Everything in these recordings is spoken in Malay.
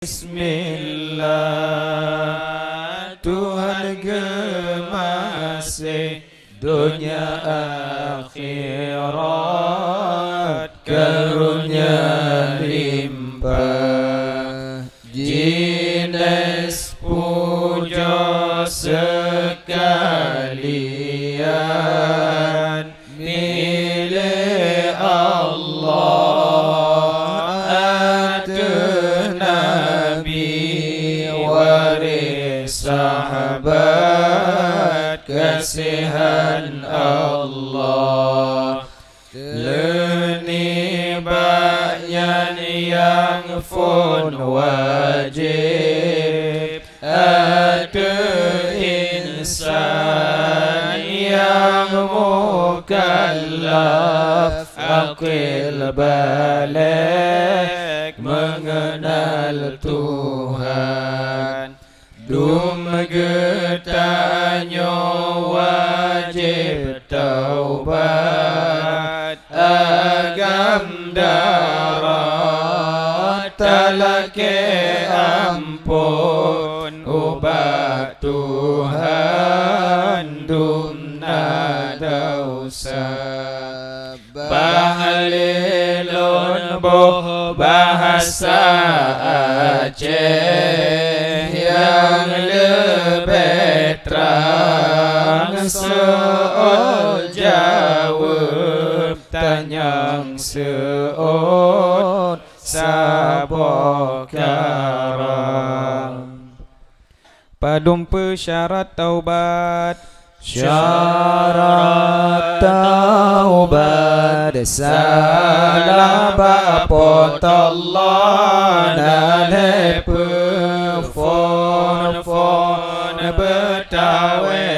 Bismillah, Tuhan gemasih dunia akhirat, karunia limpah, jinis puja sekalian, milik Allah atu Nabi, waris sahabat kasihan Allah. Leni bayan yang fun wajib, atu insan yang mukallaf, aqil balik mengenal Tuhan. Dum getanya wajib taubat, agam darat talake ampun, ubat Tuhan dumna dosa. Bahalilun boh bahasa Aceh yang lebih terang, soal jawab tanyang seon sabok karang. Padum persyarat taubat, syarat taubat salah bapot Allah nale fon betawe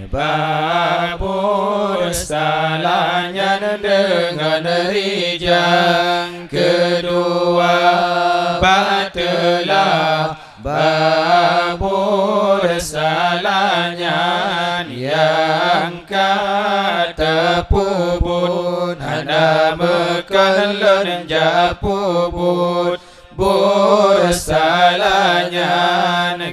babur salahnya dengan rijang kedua batelah babur salahnya yang kata pubut hana mekalon japubut bur salahnya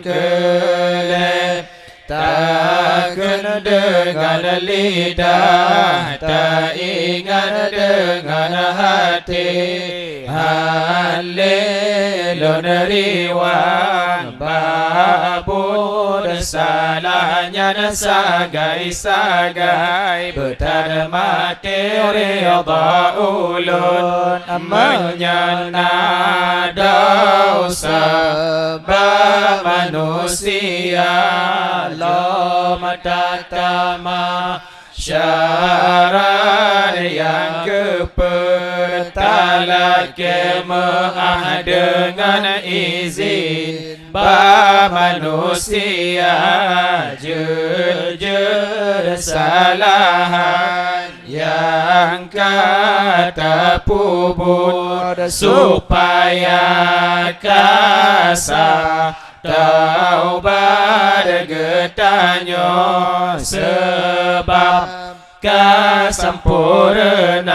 kele takkan dengan lidah, tak ingat dengan hati. Halilun riwang babur salahnya sagai-sagai, betar mati rida ulun menyana dosa manusia. Allah matatama syarat yang kepertalake ma'ah dengan izin manusia, jujur salahan yang kata pubut supaya kasah taubat getanyo, sebab kasempurna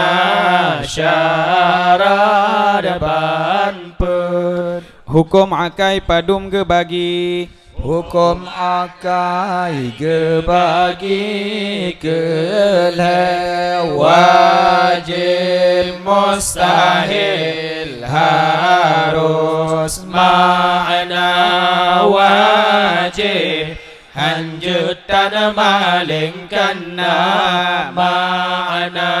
syarat banpun. Hukum akai padum gebagi, hukum akai gebagi keleh wajib mustahil harus makna wajib hanjutan malingkan makna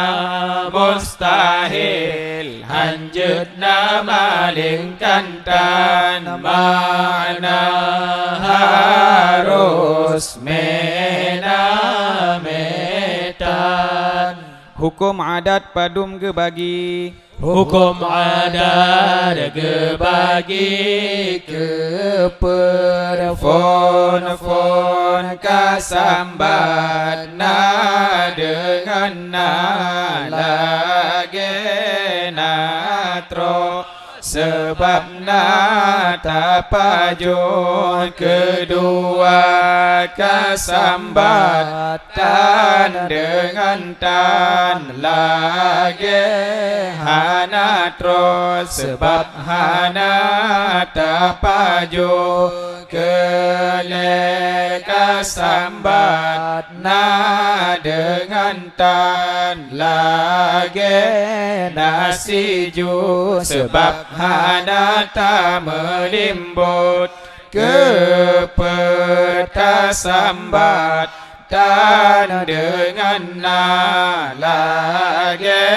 mustahil hanjutna malingkan tan makna harus menametan. Hukum adat padum gebagi, hukum adat gebagi keperfon kasambat na dengan na lage natro sebab na tapajuh kedua kesambatan dengan tan lagi hana terus sebab hana tapajuh kele kesambat na dengan tan lagi nasiju sebab hana ta melimbut kepetasambat dan dengan na lagi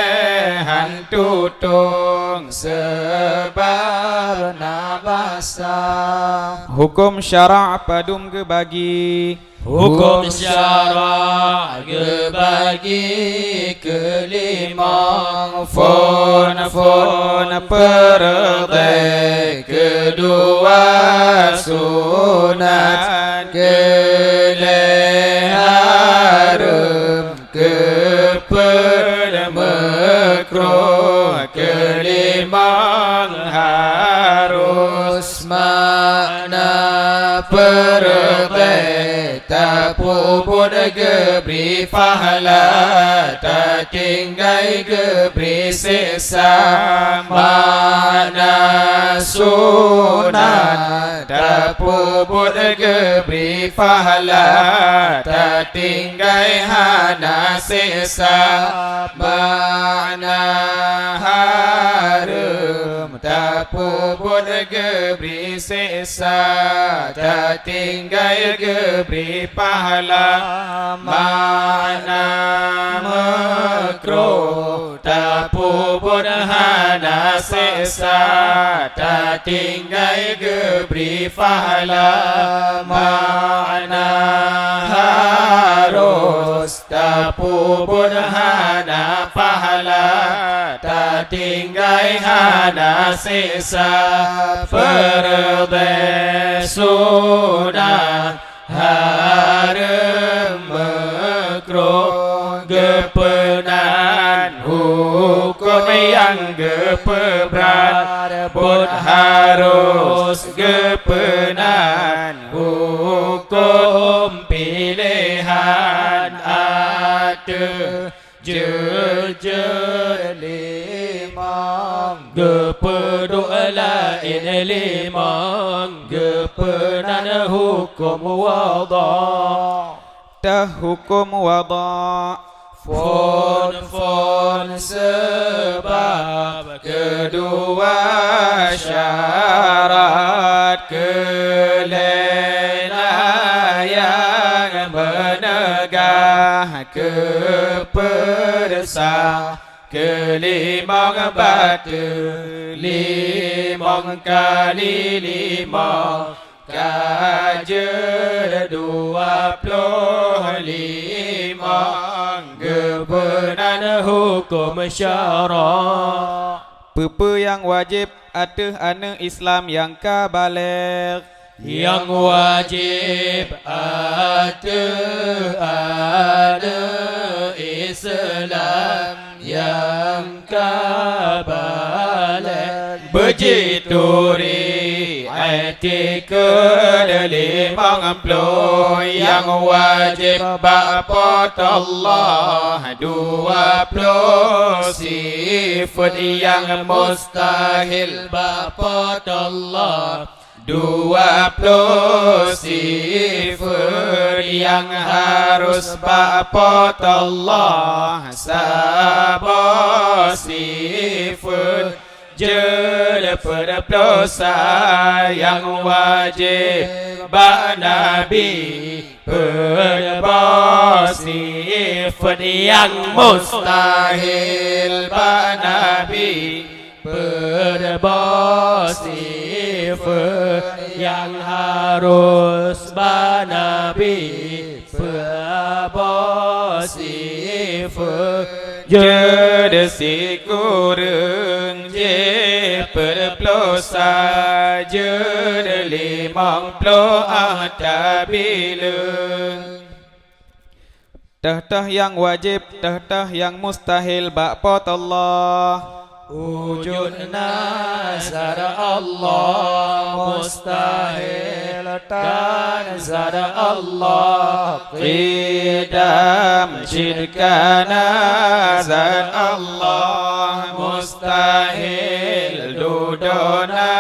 hantu tung sebab na basa hukum syara' padum ke bagi hukum syara' ke bagi kelima fon perde kedua sunat keleharum kepermekruh kelima harus makna perde tapubud gebri pahala tak tinggai gebri siksa mana sunat tapubud gebri pahala tak tinggai hana siksa mana harum tapubud gebri siksa tak tinggai gebri pahala mana makruh tapubud hana siksa tak tinggai gebri pahala mana harus tapubud hana pahala tak tinggai hana siksa fardhu sunat harum makruh gepenan hukum yang gepeberat bud harus gepenan hukum pilihan ada limang gepeduk lain limang gepenan hukum wada dah hukum wada fon sebab kedua syarat kelena yang menegah kepersa kelimang batu limang kali limang kajer 25 kebenaran hukum syara' apa yang wajib ada anak Islam yang kabaligh yang wajib ada Islam yang kabaligh begitu ri'atikul 50 yang wajib ba'pat Allah 20 sifat yang mustahil ba'pat Allah 20 sifat yang harus ba'pat Allah sabah sifat pada dosa yang wajib bak Nabi pada sifat yang mustahil bak Nabi pada sifat yang harus bak Nabi pada sifat jadi si kurang je perplosa jadi 50 atabilun tah yang wajib tah yang mustahil ba'pat Allah wujud nazar Allah mustahil dan zat Allah qidam syirkana zat Allah mustahil duduna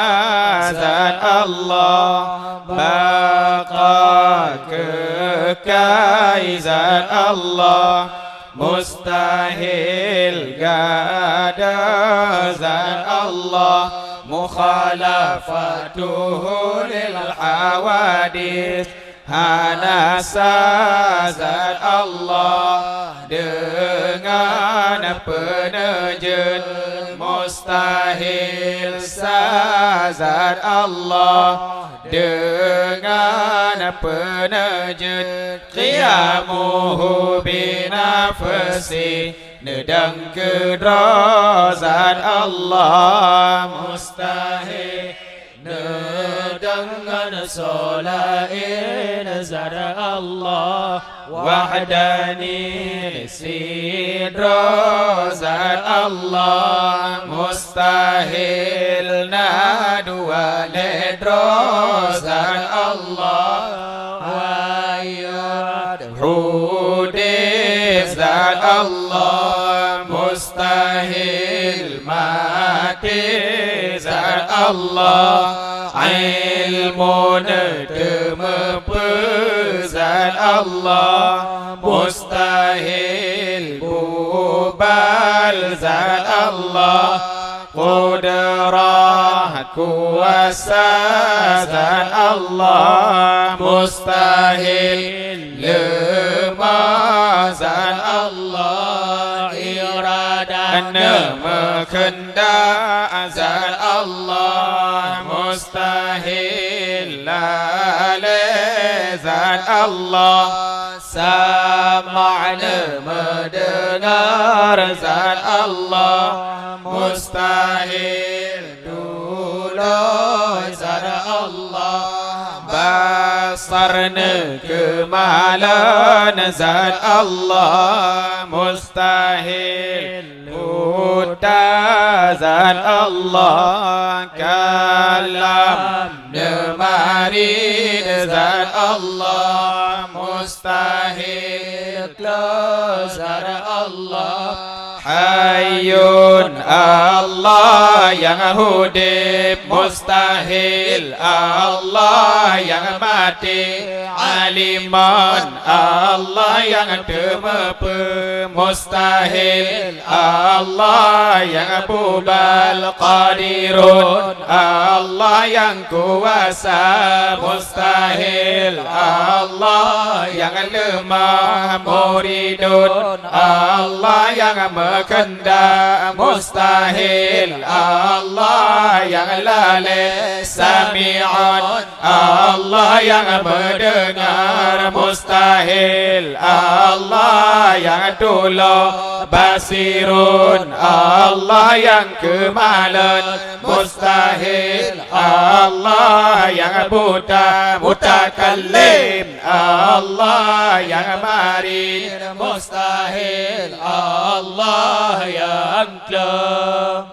zat Allah baqa kekal zat Allah mustahil gada zat Allah mukhalafatuhu lil hawadis hanasa zat Allah dengan penerjun mustahil zat Allah dengan penerjun qiyamuhu binafsi nedang kedrazat Allah mustahil dengan solain zat Allah wahdani sidra zat Allah mustahil nadwa ledra zat Allah wayad hudis zat Allah mustahil mati zat Allah ilmun demepezat Allah mustahil bubal zat Allah qudrah kuasa zat Allah mustahil lemah zat Allah iradan kehendak zat Allah mustahil zat Allah sama'na mendengar zat Allah mustahil dulu zat Allah basarna kemalan zat Allah mustahil buta zat Allah kalam nemarid zat Allah mustahil zat Allah hayyun Allah yang hidup mustahil Allah yang mati aliman Allah yang tempe mustahil Allah yang bubal qadirun Allah yang kuasa mustahil Allah yang lemah muridun Allah yang kehendak mustahil Allah yang lalai sami'un Allah yang mendengar mustahil Allah yang dulu basirun Allah yang kemalan mustahil Allah yang buta mutakallim Allah yang marid mustahil Allah yang kelam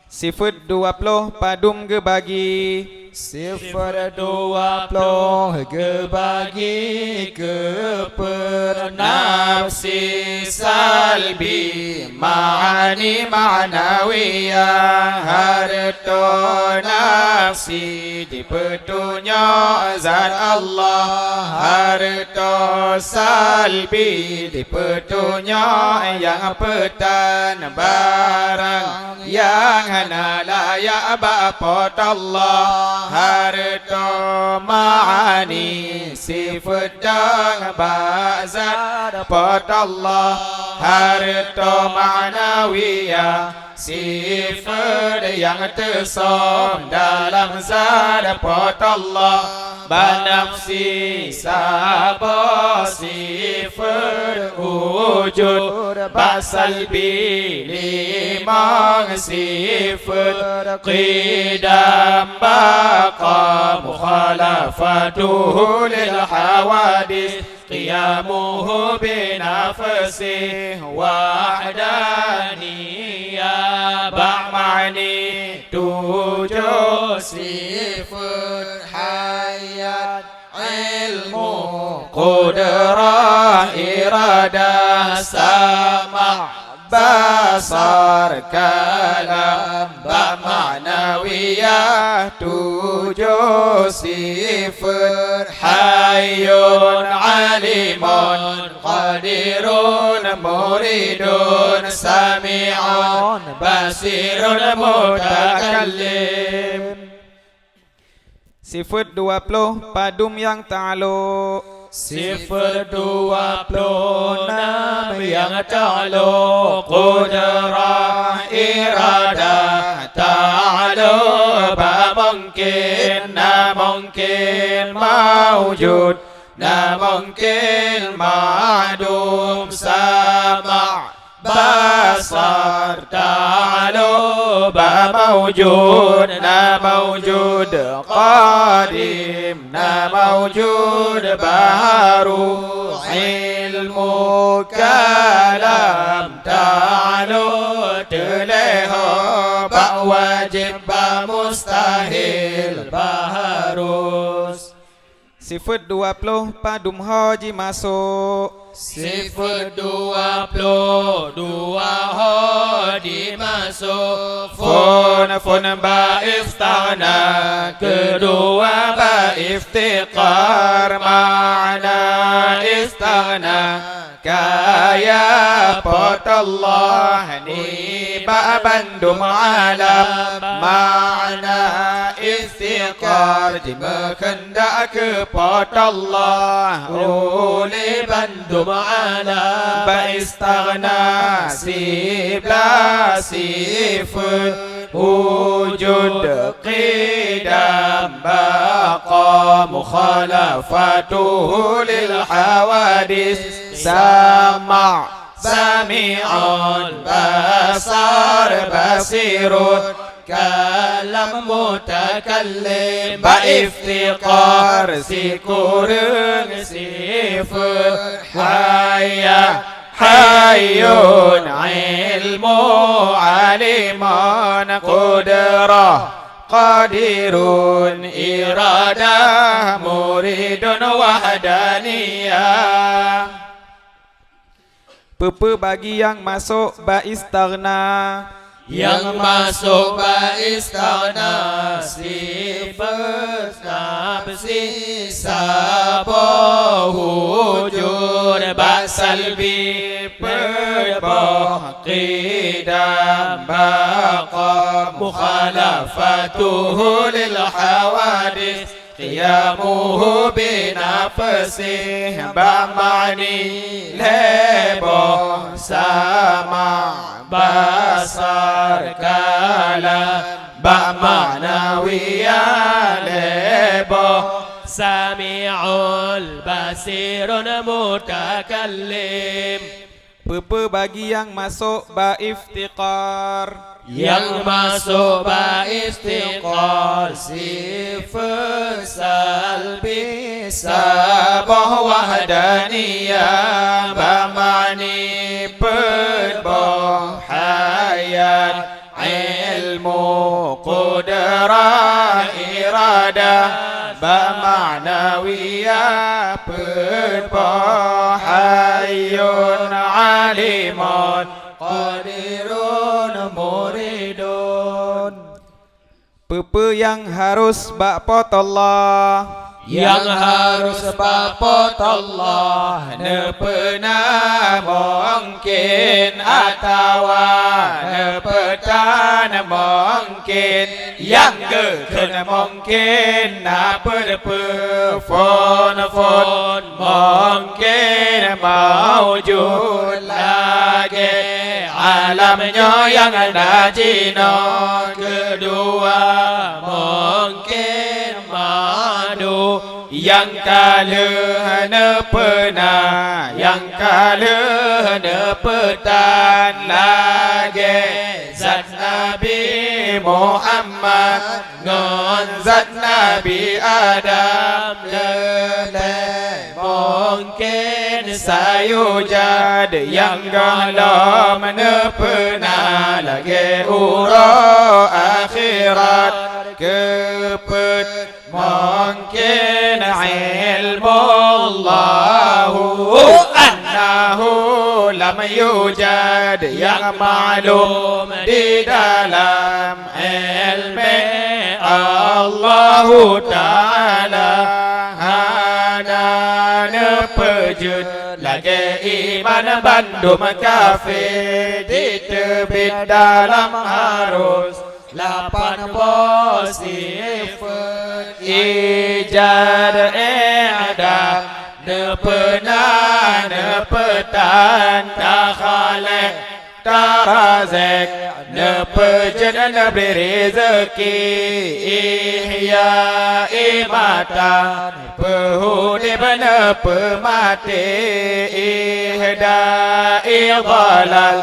sifat 20 padum gebagi sifat 20 gebagi keper nafsi salbi ma'ani ma'nawiyah harta nafsi di petunjuk zat Allah harta salbi di petunjuk yang petan barang yang hana layak bapot Allah harta ma'ani sifat dan bazat pot Allah harta ma'nawiyah sifat yang tersom dalam zat pot Allah banafsi sabah sifat wujud basalbi limang sifat qidam baqa mukhalafatuhu lil hawadis قيامه بنفسه وحدانية بمعني توجد صفر حياة علم قدرة إرادة سمع بصر كلام بمعنوية توجد صفر حي عليم قدير مريد سميع بصير متكلم. Sifat 20 padum yang ta'aluk. Sifat 26 yang ta'aluk. Qudrah iradah ta'aluk mungkin mungkin mawjud mungkin ma'dum sama' basar ta'aluk mawjud mawjud qadim mawjud baharu ilmu kalam ta'aluk teleho wajib mustahil baharus. Sifat 20 padum haji masuk. Sifat 22 haji masuk. Fun ba iftana kedua ba iftiqar ma'na istaghna kaya potallah ni ba bandum alam ma'na istiqar dimakendak kepotallah oleh bandum alam ba istaghna sibla sifun wujud qidam baqa mukhalafatuhu lil hawadis sama' sami'un basar basirun kalam mutakallim ba iftiqar sikurun sifun hayya hayyun ilmu aliman qudrah qadirun iradah muridun wahdaniyah. Pepe bagi yang masuk ba istaghna. Yang masuk ba istaghna sifat nafsi sabah wujud ba salbi perbah qidam baqa mukhalafatuhu lil hawadis qiyamuhu binafsih ba'mani leboh sama' basar kalam ba'ma'nawiyah leboh sami'ul basirun mutakallim. Pepe bagi yang masuk ba iftiqar. Yang masuk ba istiqar sifat salbi sabah wahdaniyah ba'mani perbah hayat ilmu qudrah iradah ba'ma'nawiyah perbah hayyun alimun qadirun muridun. Pepe yang harus ba'potullah. Yang harus ba'potullah nepena mungkin atawa nepetan mungkin yang gekena mungkin apa fon mungkin mawujud lagi alamnya yang najino kedua mungkin madu yang kala nepena yang kala nepetan lagi zat Nabi Muhammad ngon zat Nabi Adam lele mungkin mungkin sayujad yang galam nepena lagi ura akhirat kepet mungkin ilmu Allahu annahu lam yujad yang maklum di dalam ilmu Allahu Ta'ala hana nepejud lagi iman bandum kafir ditebit dalam harus 8 positif ijad i'dad nepena nepetan takhalek tarazek nepejud neberi rezeki ihya imata pehudib nepemati ihda idhalal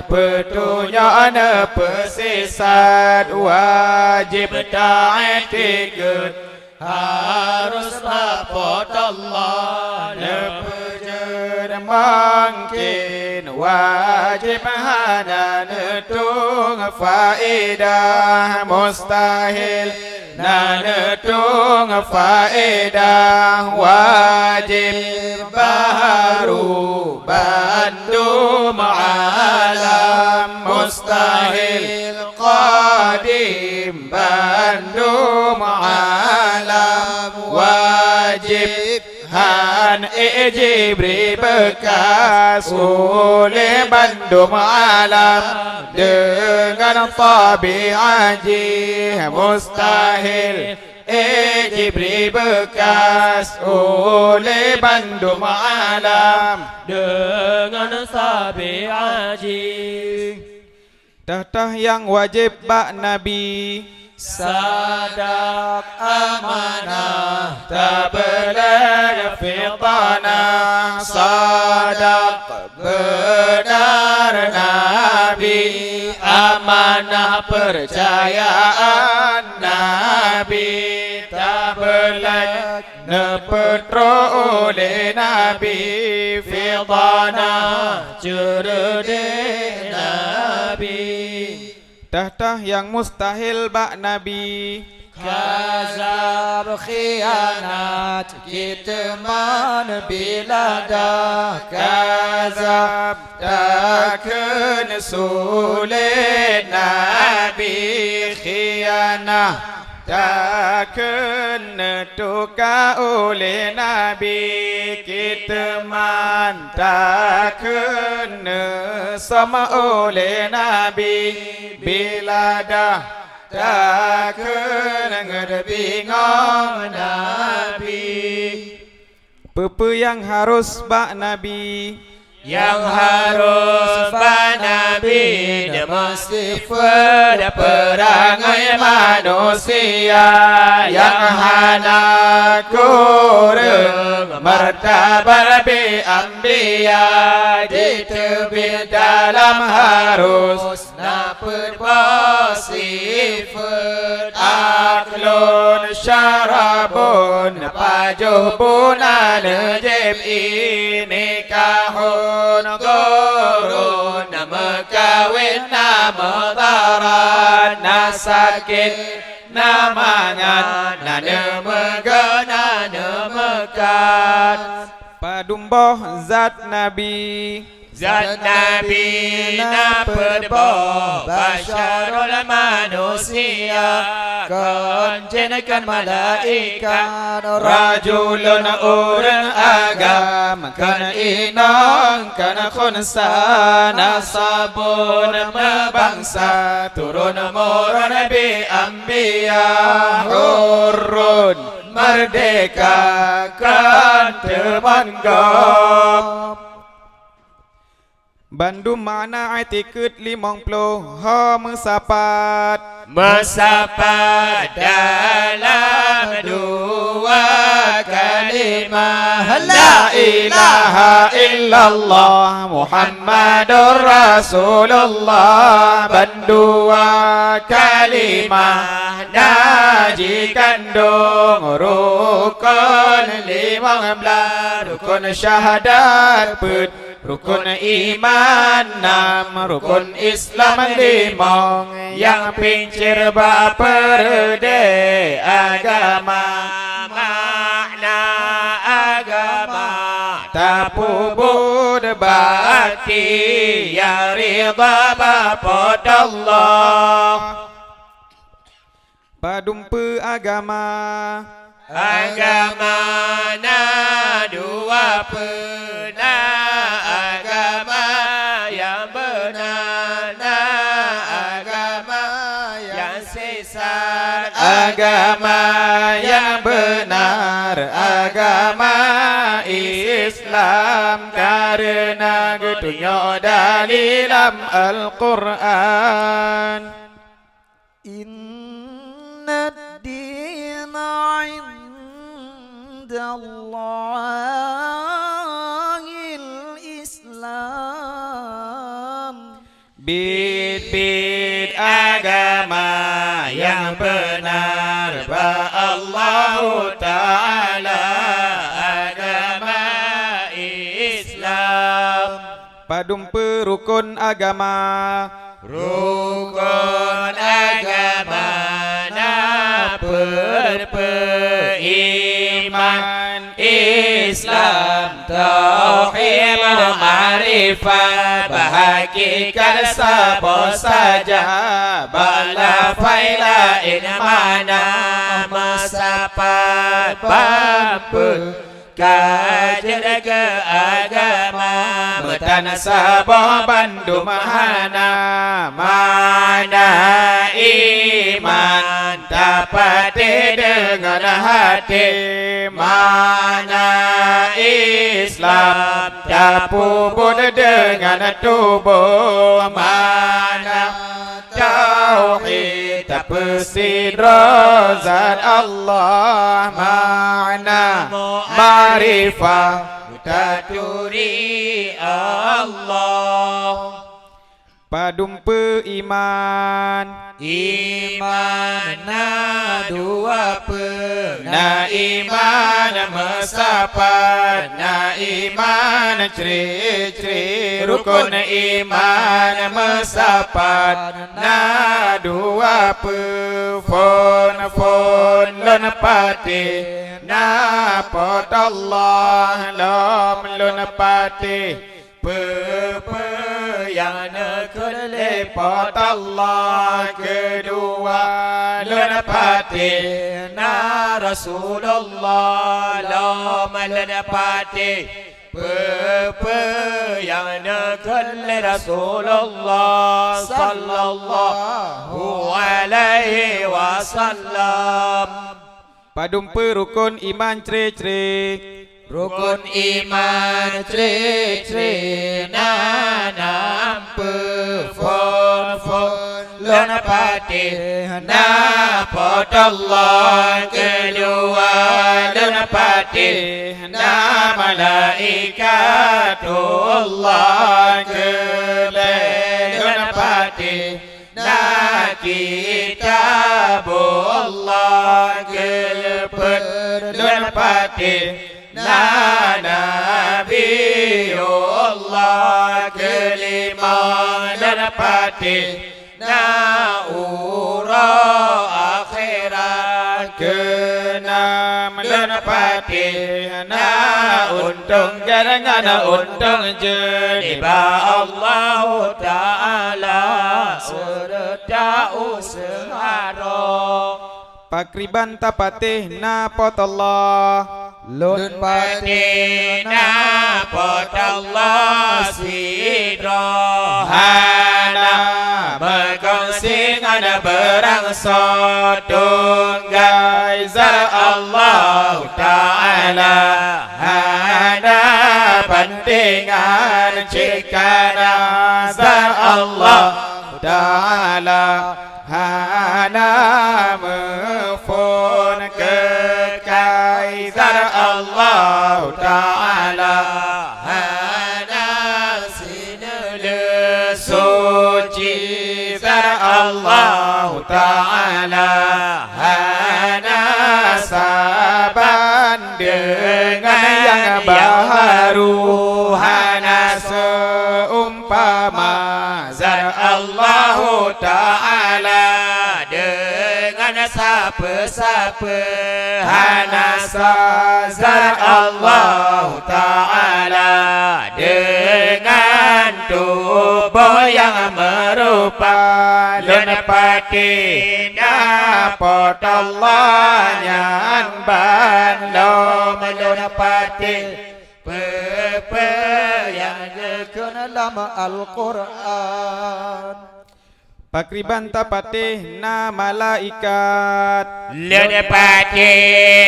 petunjuk nepesesat wajib ta'atikut harus lapor Allah nepejud mungkin wajib hana netung faedah mustahil nanetung faedah wajib baharu bandum alam mustahil qadim bandum alam wajib han ijibri bekas oleh bandum alam dengan tabi'aji mustahil ijibri bekas oleh bandum alam dengan tabi'aji Tatah yang wajib bak Nabi sadak amanah tabligh fitanah sadak benar Nabi amanah percayaan Nabi tabligh nepetro oleh Nabi fitanah cerede Nabi Tatah yang mustahil bak Nabi Kazab khianat kitman biladah Kazab takkan sulit Nabi khianah takkan tuka oleh Nabi kitman takkan sama oleh Nabi bila dah takkan ngerbingung Nabi Pepe yang harus bak Nabi yang harus bak Nabi mesti pada perangai manusia yang hana kurang martabat bi ambiya ditebit dalam harus napet sifat aklun syarabun pajuh bunan najib ini kahun gurun mekawin nama darat nasakit namangan nanemegana nemekat padumboh zat Nabi Zat Nabi napedboh basyarul manusia konjenakan malaikat rajulun orang agam kan inang kan khunsa nasabun mebangsa turun murun bi ambiya hurun merdeka kan temanggap Bandung mana aitikut 50 ha mesapat dalam dua kalimah la ilaha illallah Muhammadur Rasulullah bandua kalimah naji kandung rukun 15 rukun syahadat put rukun iman 6 rukun Islam 5 yang pincir baperde agama makna agama tapubud bakti ya ridha bapot Allah padumpe agama agama na dua pena agama yang benar na agama yang sesat agama yang benar agama Islam karena getunya dalam Al-Quran inna dina inda Allahil Islam bid agama yang benar ba Allah Ta'ala agama Islam padumpe rukun agama rukun agama na iman Islam tauhid ma'rifat bahagikan sabo saja bala faila in mana masapat bambul kajar ke agama betan sabo bandu mahana mana iman dapat dengan hati mana Islam dapubud dengan tubuh mana tauhid tapsin rozat Allah mana ma'rifah taturi Allah padumpe iman na dua na iman mesapat na iman ciri-ciri rukun iman mesapat na dua fon lon pati na pot Allah lom lon pati yang nekun lepot Allah kedua lenapati na Rasulullah lama lenapati yang nekun Rasulullah sallallahu alaihi wasallam padumpe rukun iman ciri-ciri rukun iman ciri-ciri na nampu fon lunapati na pot Allah kedua lunapati na malaikatullah kebe lunapati na kitabullah kelepet lunapati na Nabiullah kelima dapati na ura akhirat keenam dapati na untung jarangan untung jeniba Allah Ta'ala serta usaharo pakriban tapatih na pot Allah lun patina pot Allah sidrohana berkongsingan berangsur tunggai zar Allah Ta'ala hana pentingan cikana zar Allah Ta'ala hana mefun kekaizar Allah Ta'ala hana sinule suci zar Allah Ta'ala hana saban dengan yang baharu hana seumpama zat Allah Ta'ala dengan siapa-siapa hana zat Allah Ta'ala dengan tubuh yang merupa lenpati dapat Allah nyan bandom lenpati pepe yang dikena dalam Al-Quran. Pakriban tapatih na malaikat lenpati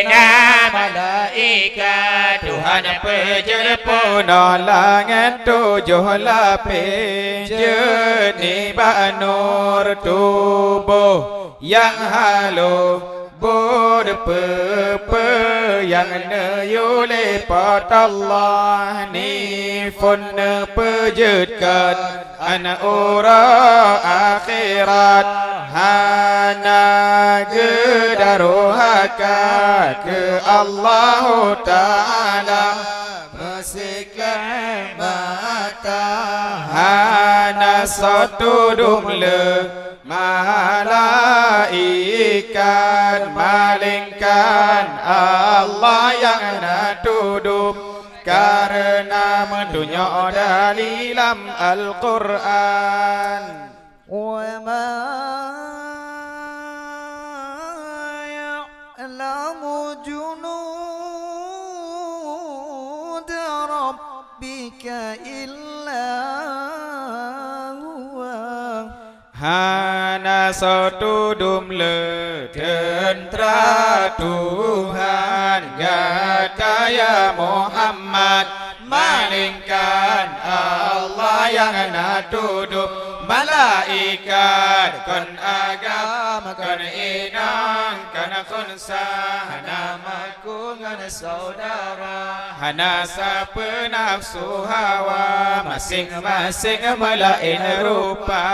na malaikat Tuhan pejer Puno langit tujuh lapis jernih banur tubuh yang halus berpepe yang neyule pot Allah ni fun pejutkan anak ura akhirat hana gedaruhaka ke Allah Ta'ala Mesiklah mata hana satu dumle malaikat malingkan Allah yang nak tudup karena mendunya dalilam Al-Quran. Wa ma ya'lamu junud rabbika illa huwa hana satu dumle tentera Tuhan kata ya Muhammad malingkan Allah yang nak tudup malaikat kon agama kon inang kon khunsa namaku ngan saudara hana siapa nafsu hawa masing-masing melain rupa.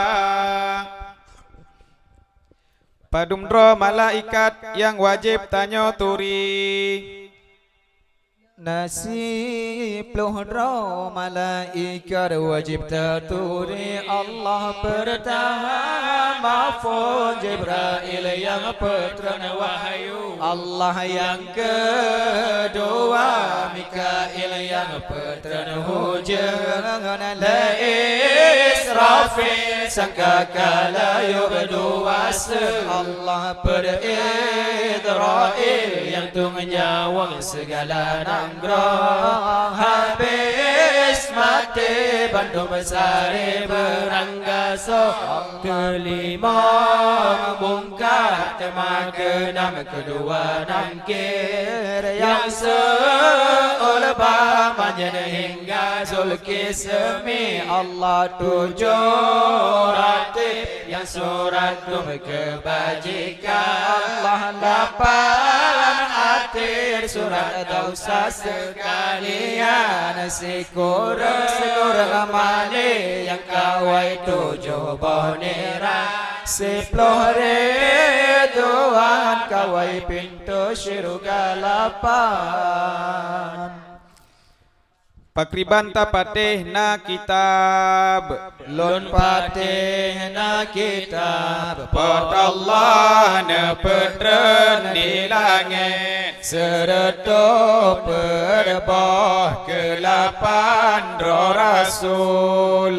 Padumdro malaikat yang wajib tanya turi nasib luhra malaikat wajib taturi Allah bertahan mahfuz Jibril yang petran wahyu Allah yang kedua Mikail yang petran hujan la Israfil sangkakala yubdu wasa Allah beridrail yang tungjawab segala nanggroh habis mati bandu besar beranggaso kelima bungkar tema keenam kedua nangkir yang seulba manjen hingga Zulkismi Allah tujuh ratib yang surat kebajikan Allah lapan akhir surat dosa sekalian syukur amali yang kawai tujuh bonera sepuluh Tuhan kawai pintu syurga lapan. Pakriban tapatih na kitab Lun patih na kitab pot Allah ne petren di langit sereto berbah kelapan roh Rasul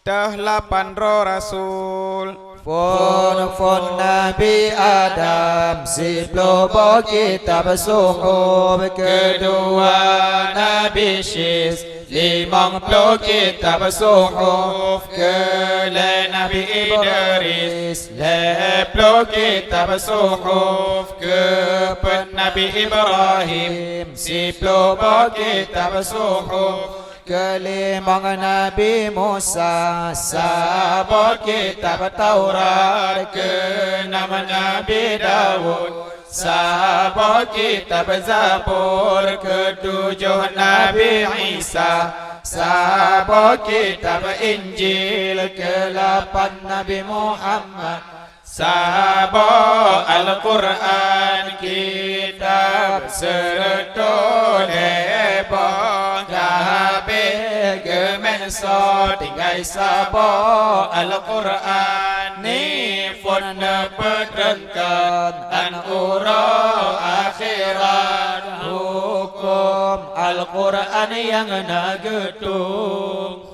dah lapan roh Rasul Fon Nabi Adam sepuluh kitab suhuf kedua Nabi Syis 50 kitab suhuf kele Nabi Idris 10 kitab suhuf ke Nabi Ibrahim 10 kitab suhuf kelimang Nabi Musa sabot kitab Taurat keenam Nabi Dawud sabot kitab Zabur ketujuh Nabi Isa sabot kitab Injil kelapan Nabi Muhammad sabot Al-Quran kitab so tinggai sabo Al-Quran ni fon nepetrenkan an uro akhirat hukum Al-Quran yang nagetung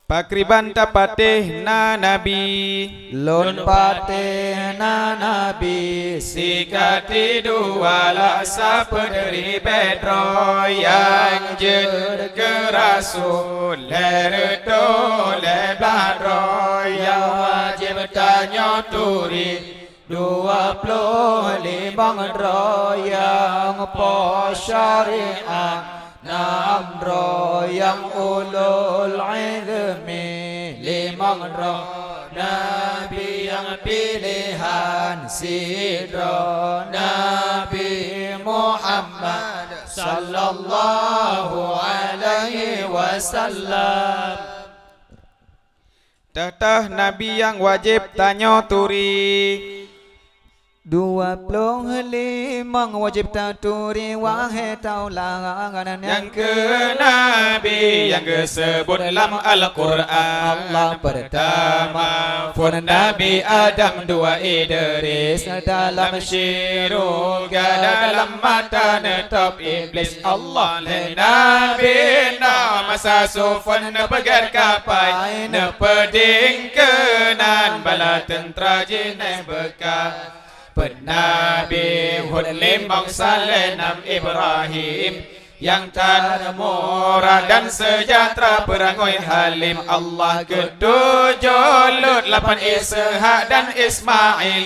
Pakriban tapatih na nabi Lun patih na nabi Sikati dua laksa pederi Pedro Yang jer rasul Leredo lebladro Yang wajib tanya turi 25 yang po syariat Naam yang ulul ilmi 5 Nabi yang pilihan sidro Nabi Muhammad sallallahu alaihi wasallam Tatah Nabi yang wajib tanya turi 25 wajib taturi wahai taulangan yang ke Nabi yang disebut dalam Al-Quran Allah pertama pun Nabi Adam 2 Idris dalam syurga dalam mata netop iblis Allah le Nabi na masa sufan na pegar kapai na peding kenan bala tentera jinai bekas Nabi Hud limang salenam Ibrahim yang tan murah dan sejahtera perangoi halim Allah ketujuh Lut 8 Ishak dan Ismail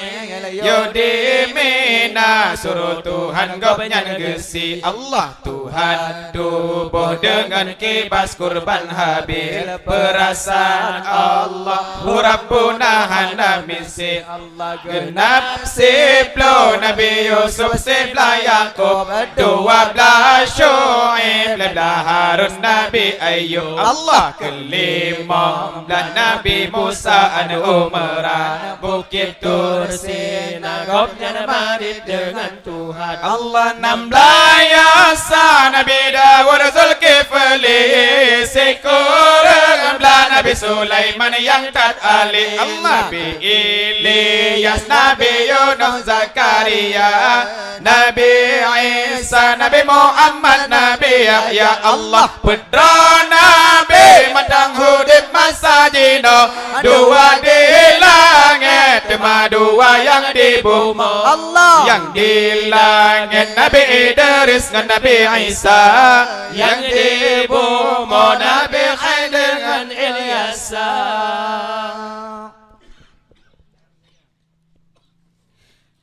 Yudimina suruh Tuhan gopnya negesi Allah Tuhan tubuh dengan kibas kurban Habil perasaan Allah Rabbuna hana misi Allah genap siplo Nabi Yusuf sipla Yaqub 12 Syu'ib leblah Harun Nabi Ayyub Allah kelima dan Nabi Musa an Umran Bukit Tur Sina gopnya marit dengan Tuhan Allah 16 Yasa Nabi Dawud Zulkifli Sikur Gamla Nabi Sulaiman yang tat Ali Allah Nabi Ilyas Nabi Yunus Zakaria Nabi Isa Nabi Muhammad Nabi Yahya Allah Putra Nabi Matang hudib masa jino 2 di langit cuma 2 yang di bumi Allah yang di langit Nabi Idris dan Nabi Isa yang di bumi Nabi Khidir dengan Ilyasa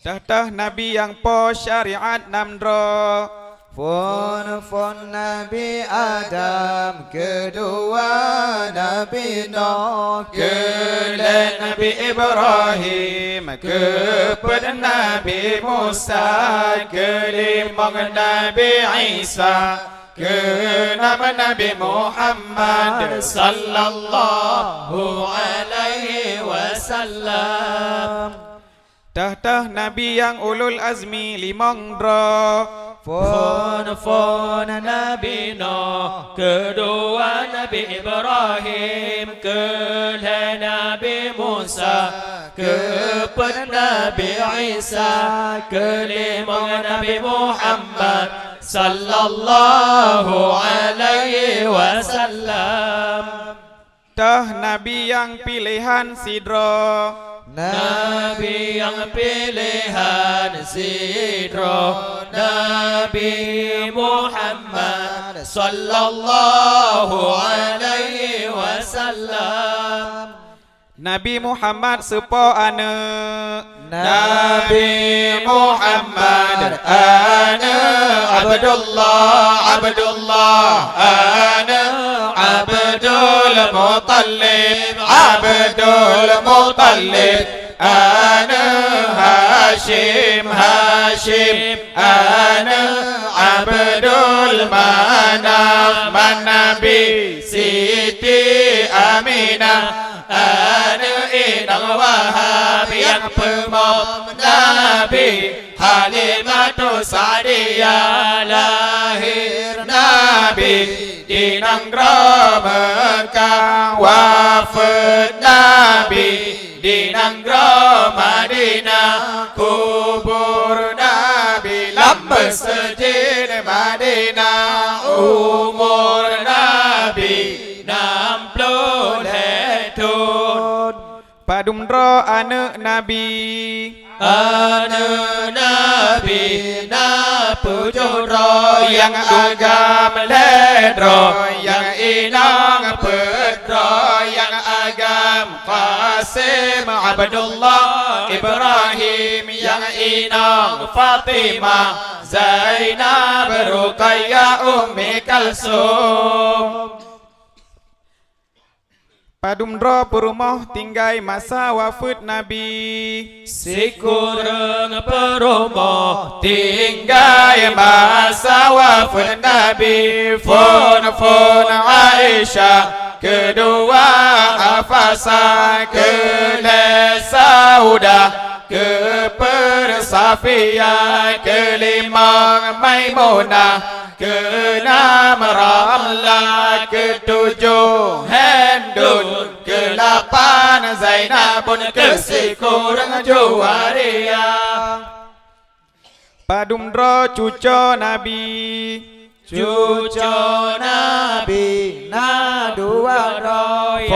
Tatah Nabi yang po syariat namdro Fon Nabi Adam kedua Nabi Nuh Kele Nabi Ibrahim Kepada Nabi Musa Kelimang Nabi Isa Kenam Nabi Muhammad Sallallahu alaihi wasallam Tatah Nabi yang ulul azmi 5 Fon Nabi Nuh kedua Nabi Ibrahim Kele Nabi Musa kepada Nabi Isa kelima Nabi Muhammad sallallahu alaihi wasallam Tah Nabi yang pilihan sidro Nabi yang pilihan sidro Nabi Muhammad sallallahu alaihi wasallam Nabi Muhammad sepo ane Nabi Muhammad ana Abdullah ana Abdul Muttalib ana Hashim ana Abdul Manaf Nabi Siti Aminah ana Inang Wahab yang pemam Nabi Halimatu Sa'diyah lahir Nabi di negara Mekah, wafat Nabi di negara Madinah, kubur Nabi dalam masjid Madinah, umur Nabi 60 tahun. Padum ro anak Nabi, anak Nabi na pujuro yang agam ledro, yang inang pedro, yang agam Qasim Abdullah Ibrahim, yang inang Fatimah Zainab Ruqayyah Ummi Kalsum. padum ro perumah tinggai masa wafat Nabi, sikurang perumoh tinggai masa wafat Nabi, fon Aisyah, kedua Hafsah, kelima Saudah, kepersafiyah, kelima Maimunah, keenam Ramlah, ketujuh Hindun, kedelapan Zainabun, kesekurang Juwariyah. padum ro cucu Nabi, cucu Nabi na dua roy,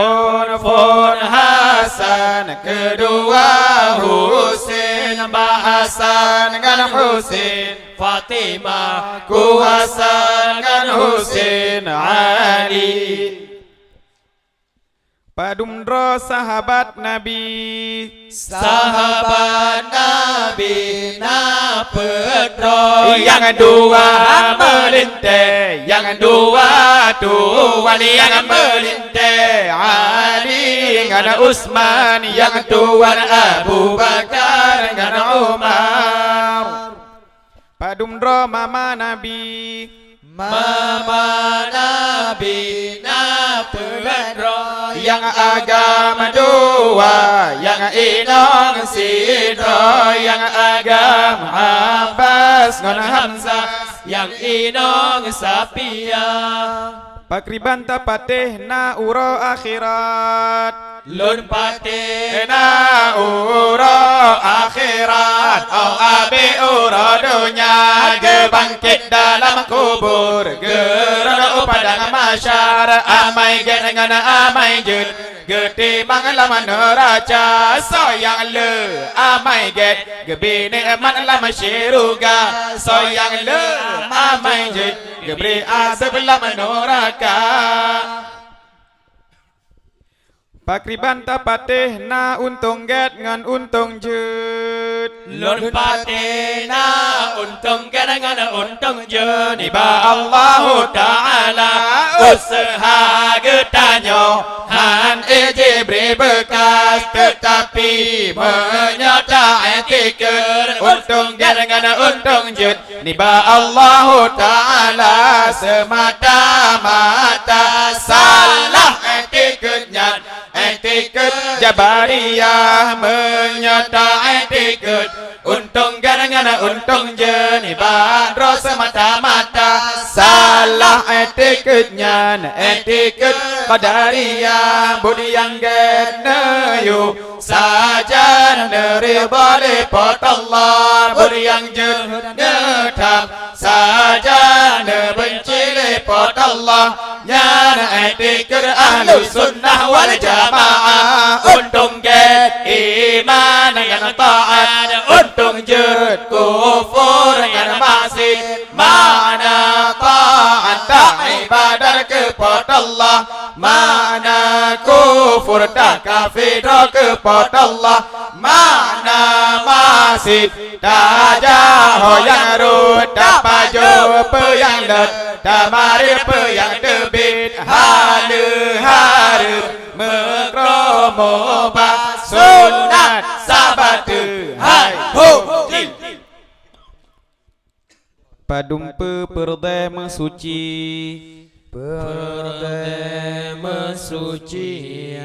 fon Hasan, kedua Husain, Mbah Hasan dengan Husain, Fatimah ku Hasan dengan Husain, Ali. padum ro sahabat Nabi, sahabat Nabi na pedro, yang dua melintai, yang dua tuan yang melintai, Ali dengan Utsman, yang tuan Abu Bakar dengan Umar. padum ro mama Nabi, mama Nabi na pedro, yang agama dua, yang inong Sidro, yang agama Abbas ngon Hamzah, yang inong Safiyah. pakriban tapateh na uro akhirat, lun patih na uro akhirat, oh abi uro dunya, gebangkit dalam kubur, gerono padang masyar, amai get dengan amai jud, gede banglah neraca, soyang le amai get, gebini eman lama syiruga, soyang le amai jud, gebri asablah menoraka. pakriban tapateh na untung get ngan untung jut, lun patih na untung get dengan untung jut, iba Allah Ta'ala usaha getanyo han Jibril bekas, tetapi menyertai tiket untung get dengan untung jut, iba Allah Ta'ala semata-mata salah tiketnya. Etiket Jabariyah menyertai etiket untung garangan untung jeniban ro semata-mata salah etiketnya, etiket Qadariyah budi yang geneyu saja neri boleh pot Allah, budi yang jenetap saja nebenci lepot Allah, nyana etiket ahlu sunnah wal jamaah, untung get iman dengan taat, untung jut kufur dengan maksiat, mana taat tak ibadah kepot Allah, mana kufur tak kafir kepot Allah, mana maksiat tak jauh yang rut, tak paju yang let, tak mari yang debit, halu mekromo bak sunat sabatu hai ho jil. padum perde mensuci, perde mensuci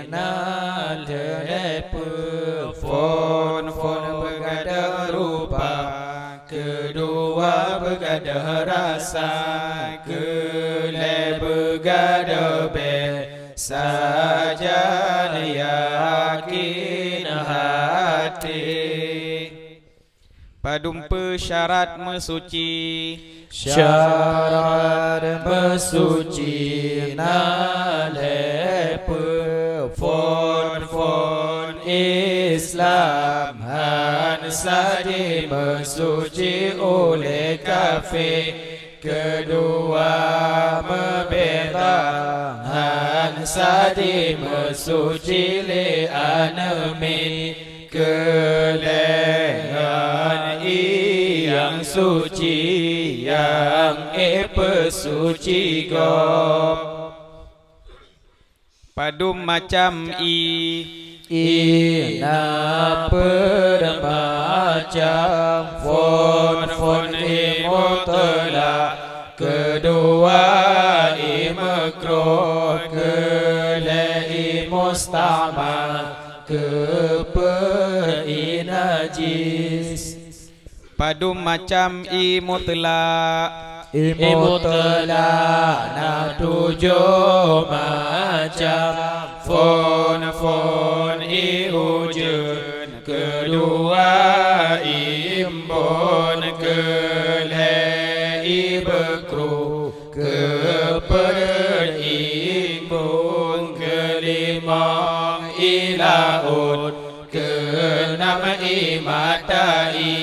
nal fon begada rupa, kedua begadah rasa Kele begadah saja yakin hati Padum persyarat mesuci Syarat bersuci nalepe Fon Islam Han saja bersuci oleh kafir Kedua membela Han saja bersuci le anemi Kelengan yang suci yang suci gop Padum macam Ina bermacam Fon imutla Kedua imekro Kele imustamal Najis Padum macam mutlak Mutlak na tujuh macam Fon iujun Kedua imbon Kele ibekru Keper imbon Kelima ilaun Keenam imatai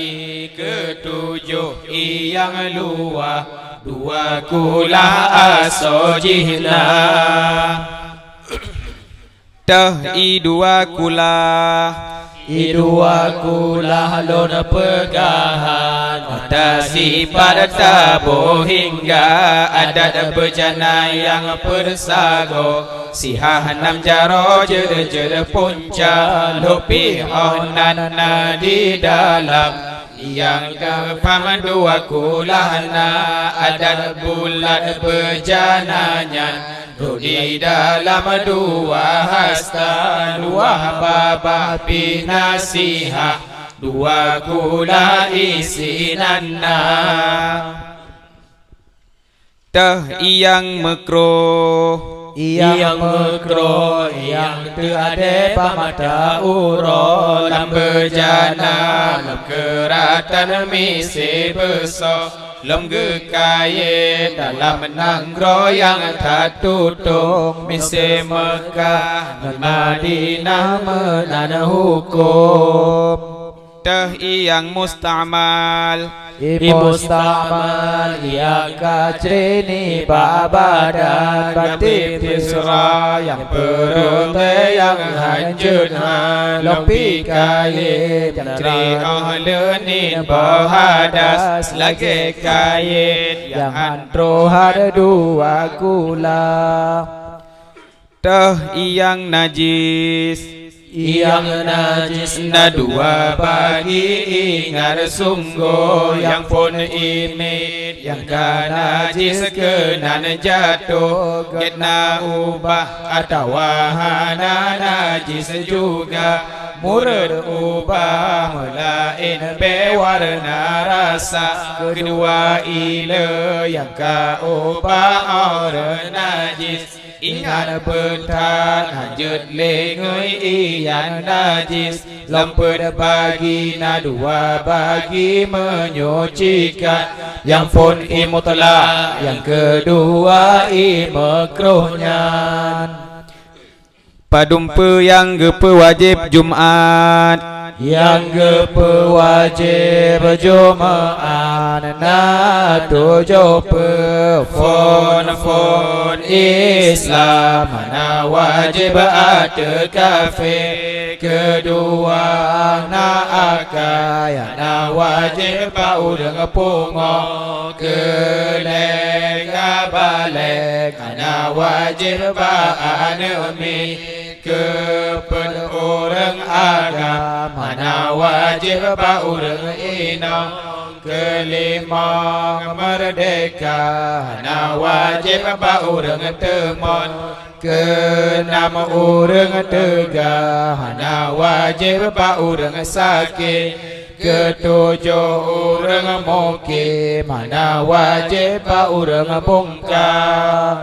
Ketujuh yang luah Dua kula asojihna dua kula Dua kula lon pegahan Ada sifat tabuh hingga Adat bejana yang persago Sihah nam jaro jere punca Lupi onan di dalam Yang kefam dua kulana Adat bulat bejananya Di dalam dua hasta Dua babah pinasihah Dua kula isinanna yang makruh Yang mekro yang tiada pamata uro Lam bejana lam keratan misi besok Lam gekaya dalam nanggro yang tak tutung Misi Mekah Madinah menana hukum yang musta'mal Mustamal yang kacrini babadan Batin tisra yang perute yang hancur Lopi kaya Jantri ahlenin bahadas Lagi kaya yang antro ada dua kula yang najis Yang najis na dua bagi ingat sungguh Yang pun imit yang kan najis kenan jatuh Ketna ubah atau wahana najis juga Murid ubah melain bewarna rasa Kedua ila yang ka ubah orang najis Ingat betan hajut lengai iyan najis Lampet bagi na dua bagi menyucikan Yang pun imutlah yang kedua imekrohnya Padum yang gepe wajib Jumat Yang kewajib Jumat na tujuh Fon Islam na wajib ada kafir Kedua na akaya na wajib udang pungo Kelega balik na wajib anemi Kepen orang agam Mana wajib orang inang Kelima merdeka Mana wajib orang teman Keenam orang tegah Mana wajib orang sakit ketujuh urang mukim mana wajib urang bungkam.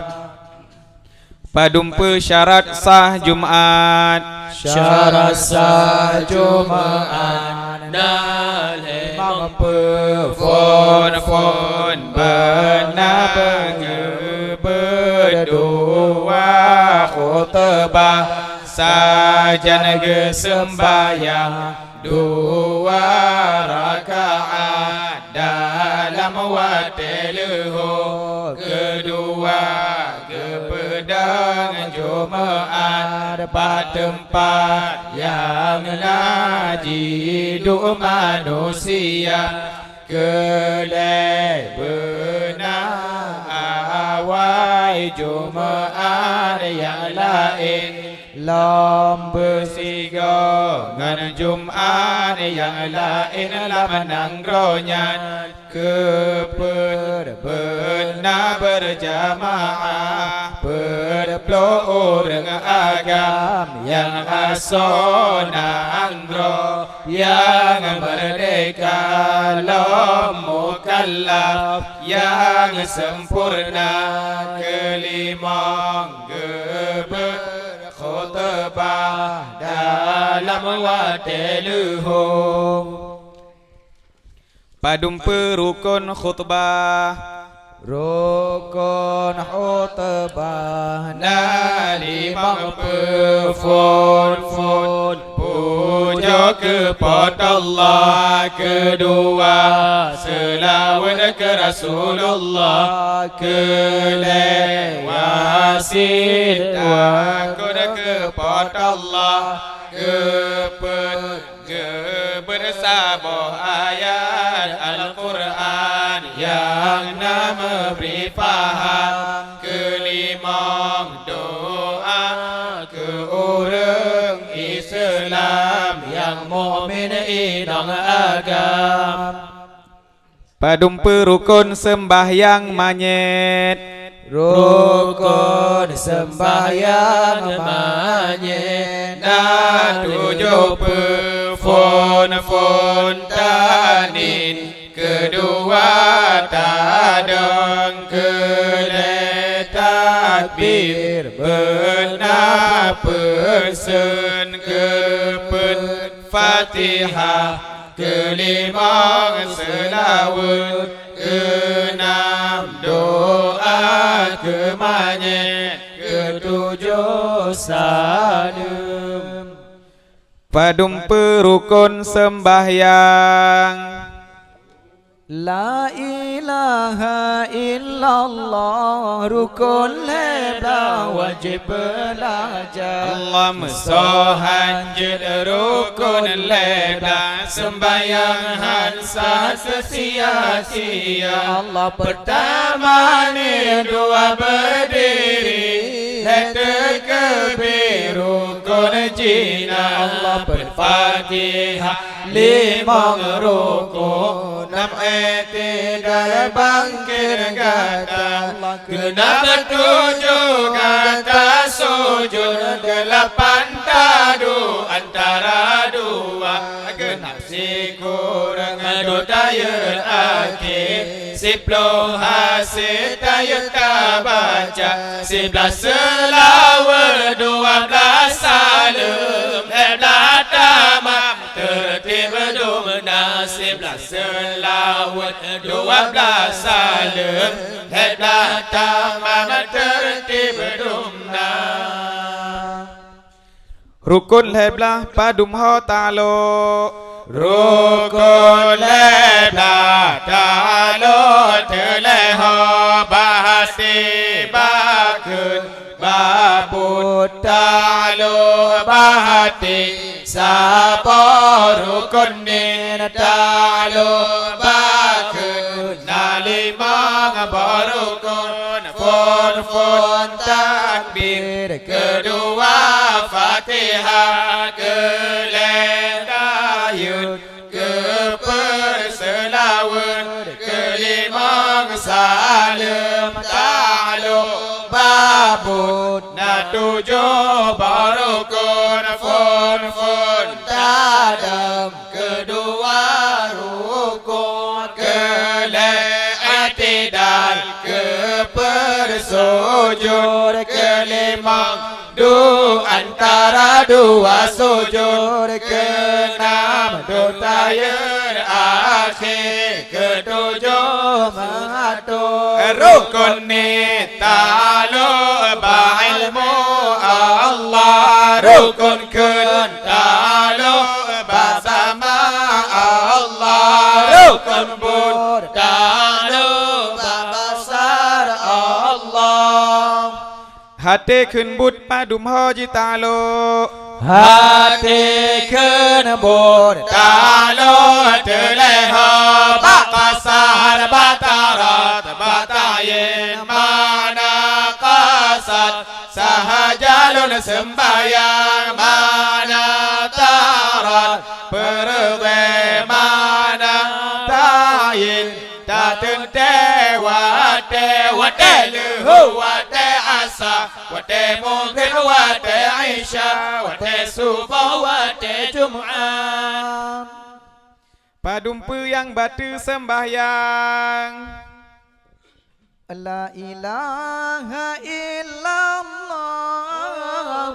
Padum persyarat sah Jumaat. Syarat sah Jumaat Nalimang Fon benar berdua khutbah sajan sembahyang dua rakaat dalam waktu luhur kedua pedang Jumaat pada tempat yang najis manusia kelai benar awal Jumaat yang lain lam bersiga ngan Jumaat yang lain lam nangronyan benar berjamaah berpuluh orang agam yang asona anggro yang merdeka lam mukallaf yang sempurna kelimang khutbah dalam waktu luhur. Padum perukun khutbah rukun khutbah nalimang fun puja kepada Allah kedua selawat ke Rasulullah kelewasid aku kepada Allah bersabah ayat Al-Quran yang nama beri faham kelimang doa ke orang Islam yang mukmin inang agam. Padum perukun sembahyang manyet rukun sembahyang manyet dan tujuh fon tanin kedua tadang kelai takbir benar persen kepen Fatihah kelima selawat keenam doa kemanyet ketujuh salam. Padum perukun sembahyang La ilaha illallah rukun lebah wajib belajar. Allah musahanjid rukun lebah sembahyang hansah sesia-sia. Allah pertama ni dua berdiri terkebir rukun jina. Allah berfatihah limang rukun enam etidal bangkit kata kenapa tujuh kata sujud delapan tadu antara dua genap si kurang daya akhir 10 hasil tayat baca 11 selawat 12 salam tamam tertib dumna 11 selawat 12 salam tamam tertib dumna. Rukun heblah padum ho ta'alo rukun lebah ta'alo teleho bahasi bakun babut ta'alo bahati sapa rukun ni ta'alo bakun nalimang barukun fun takbir kedua Fatihah keledayun keperselawun kelimang salam ta'alo babut na tujuh barukun fun tadam kedua sujud kelima du antara dua sujud keenam du tayar akhir ketujuh mengatur rukun ni ta'alluq ba'ilmu Allah rukun kun ta'alluq bersama Allah rukun bud ta'alluq besar Allah hati khun bud padum haji ta'alo hati kena bud ta'alluq terleha baqasar batarat batayin mana qasad sahajalun sembayang mana tarat perbe mana tayin tatun wate wate luhu wate asa wate mungkin wate Aisyah wate subuh wate Jum'at padum pu yang batu sembahyang La ilaha illallah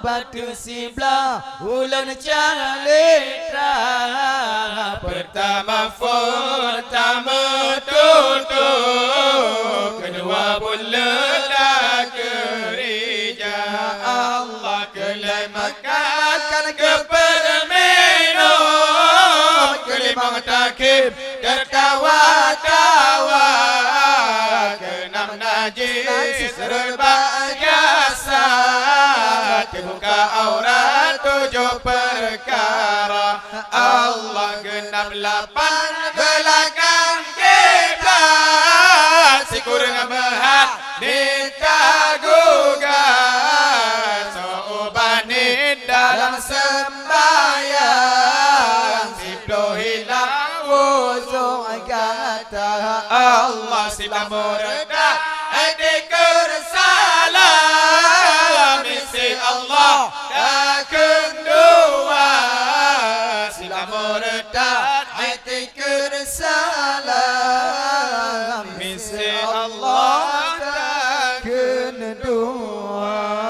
batu siblah ulun calitra pertama pertama tutup kedua bulan kerja Allah kelima makan kepada minum kelima takib tertawa-tawa keenam najis serba jasad terbuka aurat tujuh perkara Allah genap lapan belakang kita si kurang mehat nikah gugat seubani dalam sembahyang siplo hilang wuzuk kata Allah sila murda dikur salam isi Allah takun dua sila murda dikur salam isi Allah takun dua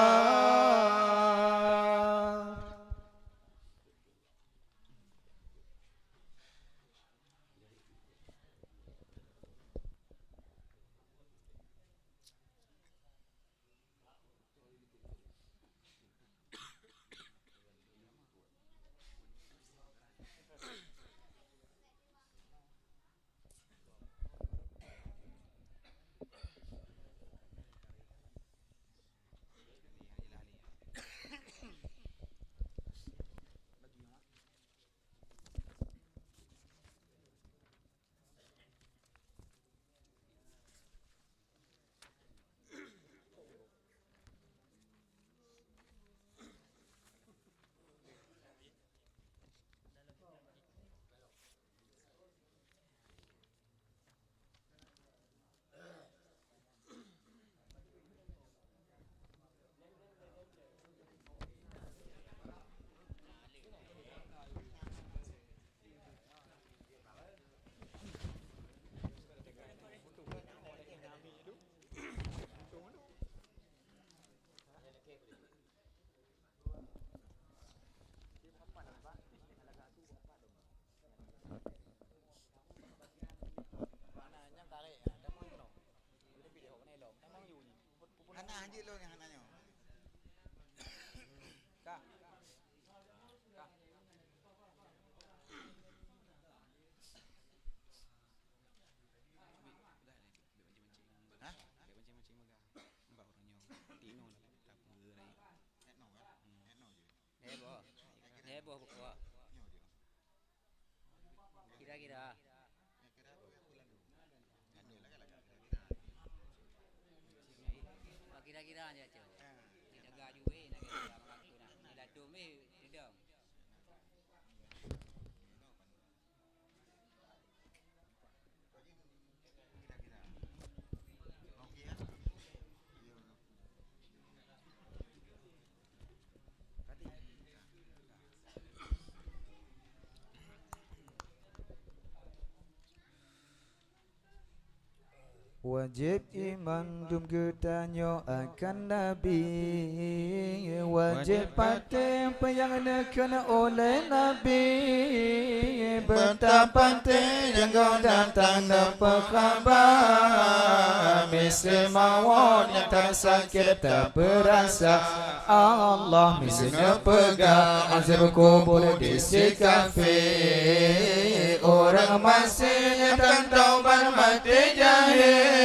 heboh buka kira-kira kira-kira aja cuy jaga juga nak kita waktu nak ila dumi tidak Wajib iman dum ketanya akan Nabi. Wajib patuh apa yang kena oleh Nabi. Betapa yang kau datang dapat khabar. Misal mawon yang tak sakit tak berasa. Allah misalnya pegang azab kubur di si kafe. Orang masih yang taubat mati jahil.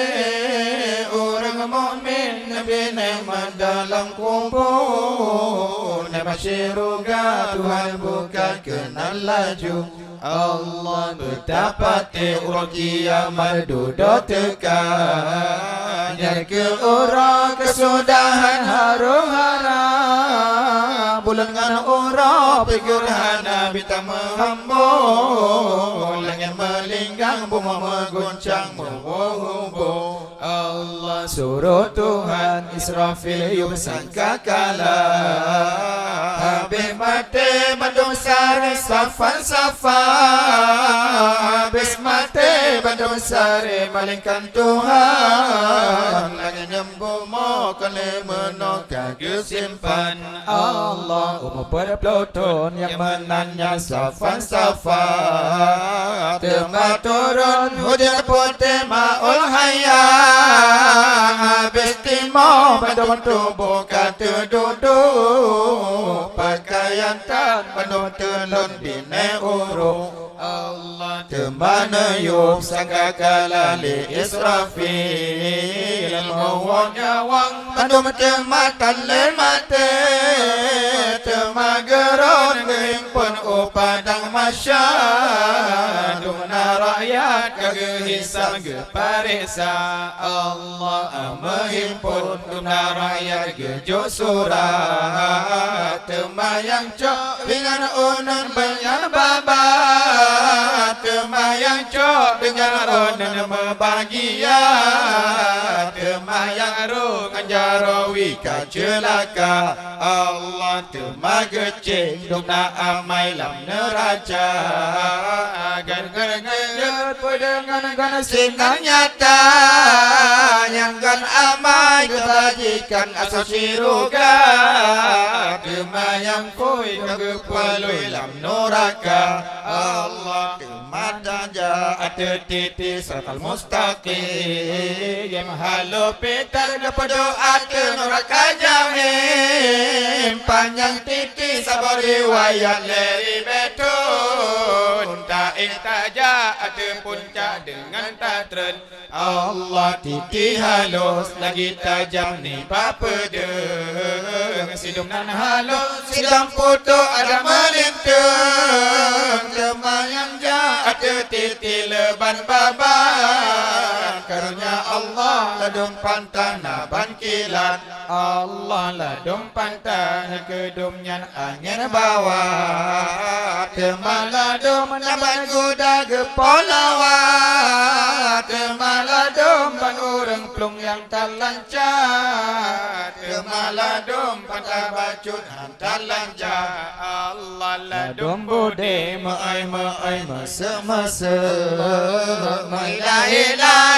Orang mukmin Nabi nikmat dalam kubur. Nabi syurga Tuhan bukan kenal laju. Allah betapa orang kiamat duduk tekan. Yang ke orang kesudahan harum haram. Bulan dengan orang pikir Nabi tak menghambur. Langit melinggang bumi mengguncang membuh. Allah suruh Tuhan Israfil yuk sangkakala. Habis mati bandung sari safan safan. Habis mati bandung sari malingkan Tuhan. Langit nyembuh mo kali menokak simpan. Allah umur berpeloton yang menanya safan safan. Tema turun hujan putih ma'ul hayat. Habis timur bandung tubuh kata duduk. Pakaian tan penuh telun bina uruk. Allah temana yuk sangka kalali Israfil. Ngawang nyawang bandung tematan len mati. Temageron gehimpun upadang masyad. Dumna rakyat kegehisam geparisa. Allah menghimpun dumna rakyat gejuk surat. Temayang cok dengan unan banyak babat. Temayang cok dengan unan membahagia. Temayang rungan jarawi kacelaka. Allah temagecing dumna amai lam neraca. Gan-gan-gan dengan sinar nyata. Yang gan amai kebajikan asal siruga. Temayang koi kegepalui lam noraka. Allah temada jaat titi sertal mustaqim. Halo petar berdoa ke noraka jahim. Panjang titi sabar riwayat leri betun. Tak intaja ada puncak dengan tatren. Allah titi halus lagi tajam ni papadeng. Sidung nan halus sidang putu ada melintang. Temayang jahat titi leban baban. Karunia Allah ladung pantan naban kilat. Allah ladung pantan kedumnya angin bawah. Temaladum naban kuda gepolawat. Temaladum pan urang plung yang tak lancar. Temaladum pan tabacut hantar lancar. Allah ladum bude meai mese-mese. Mailah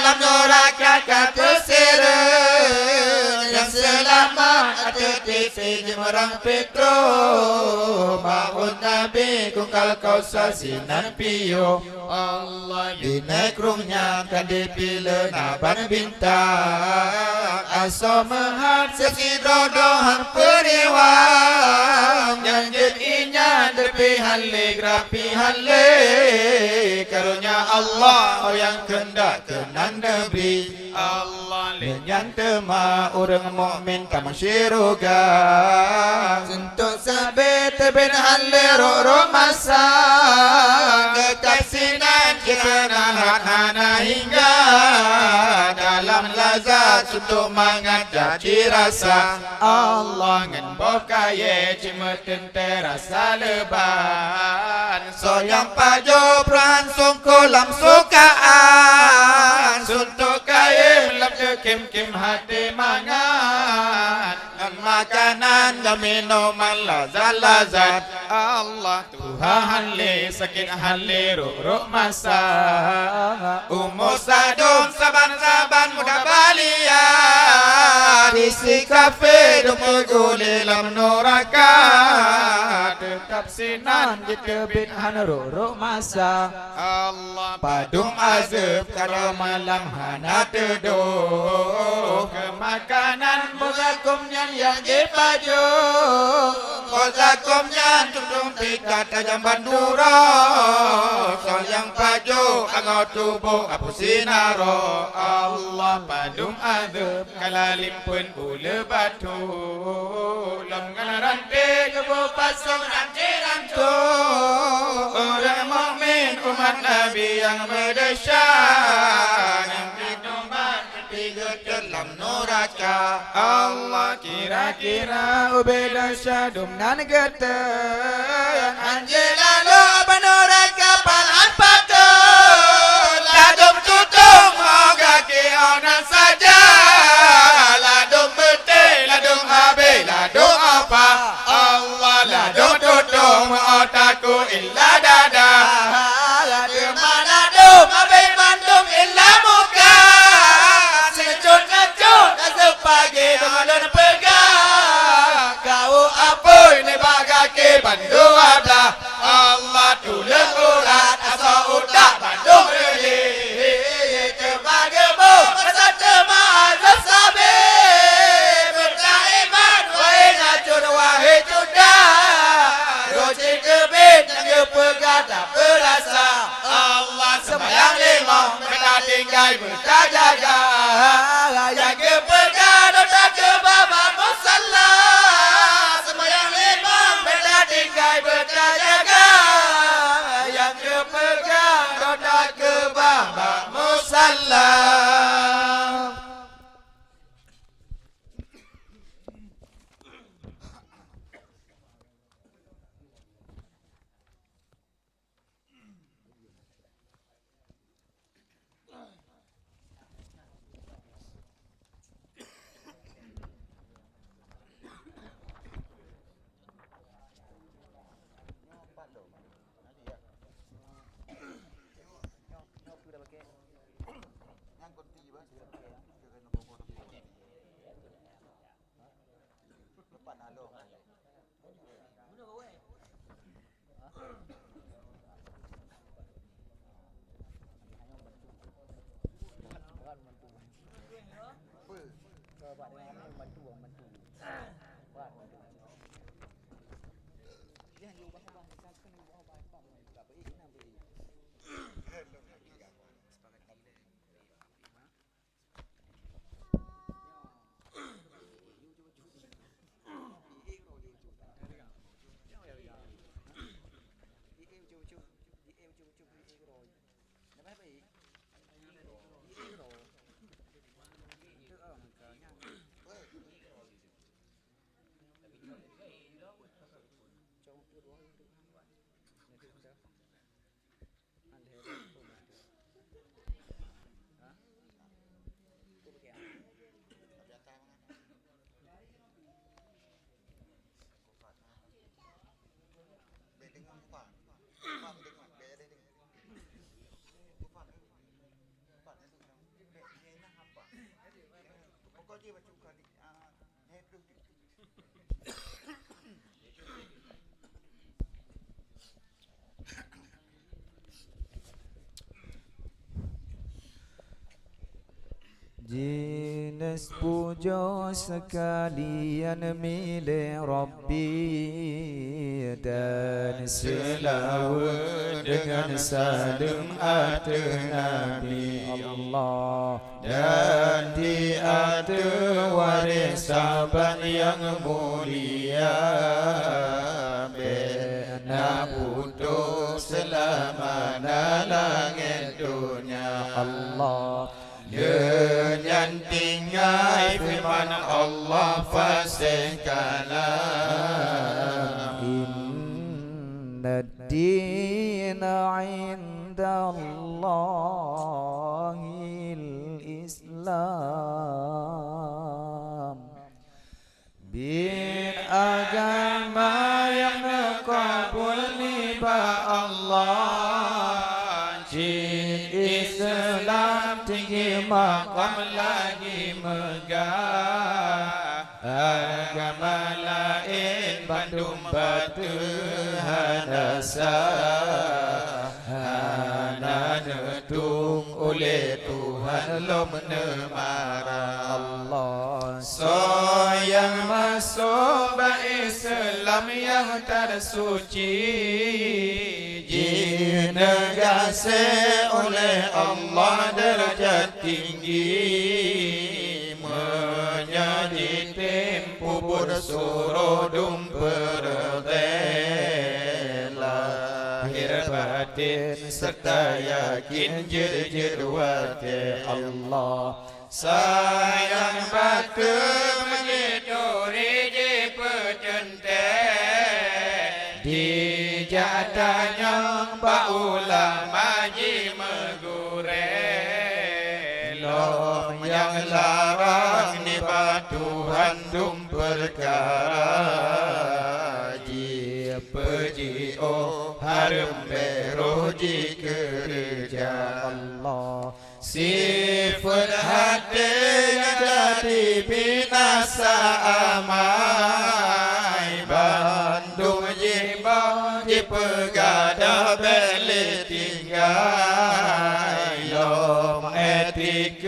lam noraka kata sireng. Yang selamat ada tisi jemerang Petro. Mahun Nabi kungkal kausa sinan piyo. Allah bina krungnya kan dipilih naban bintang. Aso mehat sesidrodohan periwang. Janjit inya depihan le grapihan le. Karunia Allah yang kendak kenan Nabi. Allah lenyan tema orang mukmin taman syurga. Untuk sabit ben halle ro masa. Kekasinan kita hana hingga. Dalam lazat untuk mengadati rasa. Allah ngan bokaye cimetin terasa leban. Soyang pajo prahan sungkulam sukaan. Suntuk kaye lap kim hati mangan. makanan dan minuman lazat-lazat. Allah Tuhan li sakit hali ruk masa. Umur sadum saban-saban muda balian. Isi kafe dupa guli lam nurakat. Tetap sinan dikebit han ruk masa. Allah Padung azab kalau malam hana teduh. Kemakanan boga kumnyan yang dipajuk. Kosa komnya tudung pikat tajam bandura. Sol yang paju angau tubuh apu sinaro. Allah padung adab kalalimpun ule batu. Lam ngaranti kebu pasung nanti rantu. Orang mukmin umat Nabi yang berdasar. Yang didombat Tiga dalam nuraka. Allah kira-kira ubeda syadum nan geten. Anjir lalu menurut kapal anpatul. Ladum tutung moga kionan saja. Ladum betul, ladum habis, ladum apa. Allah ladum tutung otakku illa dada. Kemana dum habis mandum illa muka. Secut-secut sepagi dengan pegang. Kau apa ini bagake bandu ada. Allah tulen urat asal udak bandung reli. Kebagemu asal jemaah sabi. Berkaiman wahai najur wahai cudah. Roci kebit yang pegang tak berasa. Allah sembahyang lima mereka tinggal berjaga. Yang kepegang dosa ke baba musalla. Sembahyang lima mereka tinggal berjaga. Yang kepegang dosa ke baba musalla. Jinis puja sekalian milik Rabbi dan selawat dengan salam atas Nabi Allah dan di atas waris sahabat yang mulia bena putus selama langit dunia Allah. Dengan tinggal firman Allah fasihkanlah. Inna ad-dina inda Allahil Islam. tinggi maqam lagi megah agama lain Bandung batu hanasa hana netung oleh Tuhan lo menemara Allah Soyang masuk Islam yang tersuci Dinegasi oleh Allah derajat tinggi Menjadi tempu bersurodum berdela Lahir batin serta yakin jujur wati Allah Sayang batu menyeduri di pecente Di jatanya Pak ulama ji megure Lom yang larang ni Tuhan dum perkara Ji peji oh harum beroh ji kerja Allah Sifat hati jadi binasa amai Bandung jimbang dipegada beli tinggal Yom etik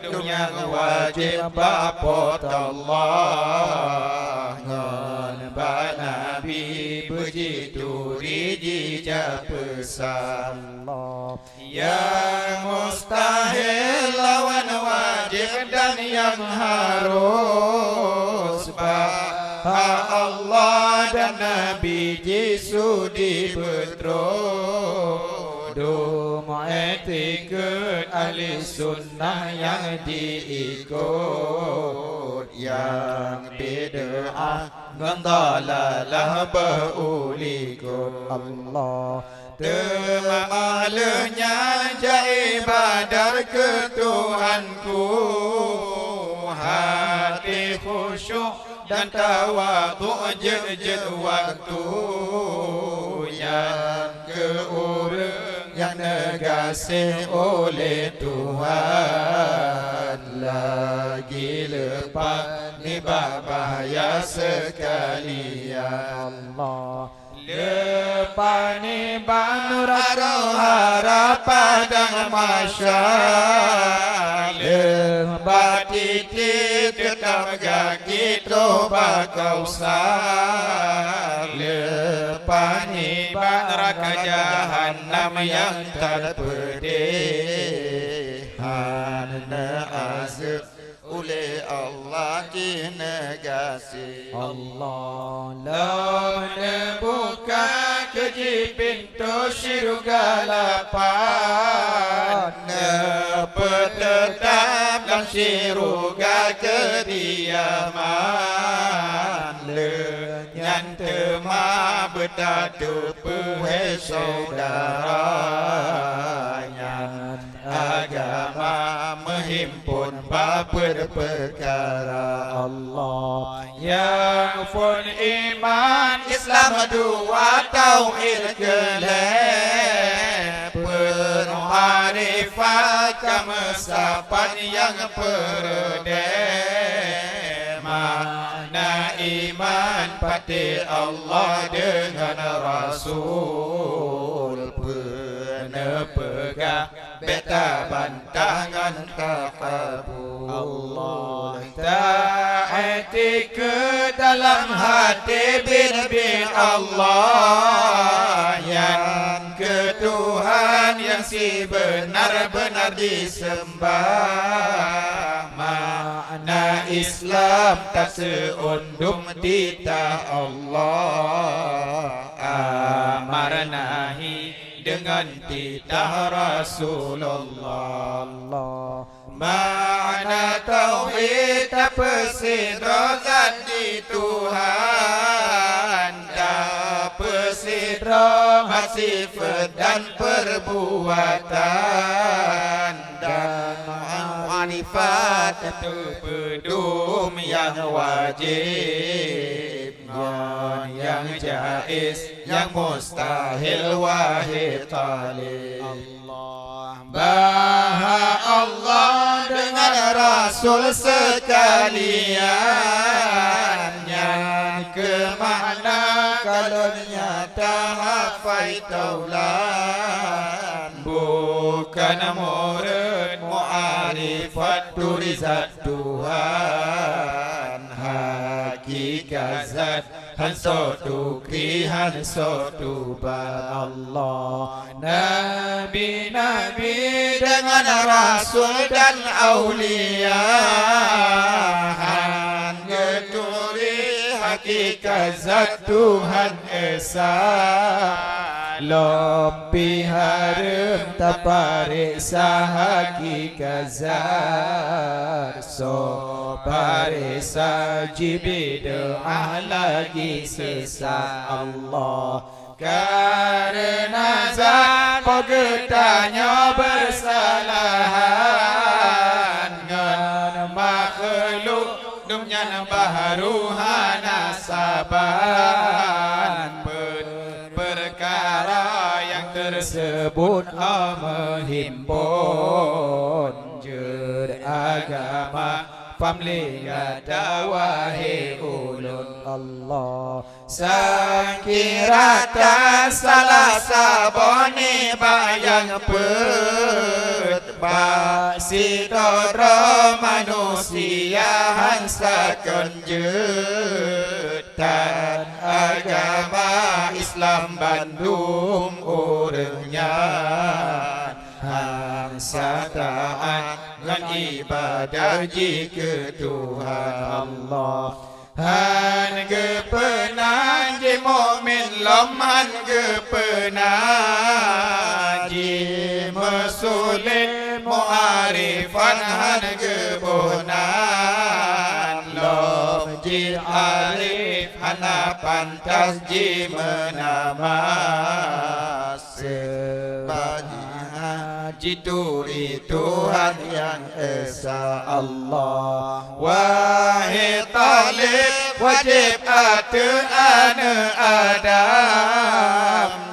dunia wajib bapot Allah Ngon ba Nabi begitu dijak pesan Allah Yang mustahil lawan wajib dan yang harus Baha Allah dan Nabi Yesus dibetrodum Etikut ahli sunnah yang diikut Yang bid'ah ngandalalah baulikut Allah Temalunya jai badar ke Tuhanku Hati khusyuk dan tawaduk je waktu Yang keurang yang negasi oleh Tuhan Lagi lepas ni bahaya sekalian Allah Lepas ni banuraro harap padang masyar Lepas titik tetap gaki toba kausar Lepas ni neraka jahannam yang tak pedih Hana azab oleh Allah dinegasi Allah Lau membuka keji pintu syurga lapan Nepetetap dalam syurga kediaman Lenyan tema betatu puhe saudaranya Agama menghimpun berperkara Allah Yang pun iman Islam dua tauhid gelap Penuh harifat kemesapan yang perdek Mana iman pati Allah dengan Rasul Pernah pegang beta bantangan takabur Allah taati ke dalam hati bin Allah Yang ke Tuhan yang si benar-benar disembah Makna Islam tak seundum titah Allah Amar nahi dengan titah Rasulullah Allah Makna tauhid tak pesidra zat di Tuhan Tak pesidra sifat dan perbuatan Dan manifat itu pedum yang wajib Yang jais, yang mustahil wahid talib Allah Baha Allah dengan Rasul sekalian. Yang kemana kalau nyata hafai taulan. Bukan murid mu'arifat turizat Tuhan. Hakikat zat han sotu kri han sotu ba Allah. Nabi-nabi dengan Rasul dan Aulia. Han geturi hakikat zat Tuhan Esa. Lopi harum tapariksa hakikat zat. So pariksa jibidah lagi sisa Allah. Karena zat pegetanya bersalahan. Ngan makhluk dumnya baharu hanasaban. Perkara yang tersebut menghimpun jur agama pamlinga dawahi ulun Allah. Sakirata salah sabone bayang pet basi dodro manusia hansa kenjutan agama Islam Bandung urangnya hansa taat dengan ibadah jika Tuhan Allah. Han gepenan ji mukmin lomhan gepenan ji mesulin mu'arifan han gebonan lom ji arif hana pantas ji menamas Jituri Tuhan yang Esa Allah. Wahai talib wajib atuan Adam.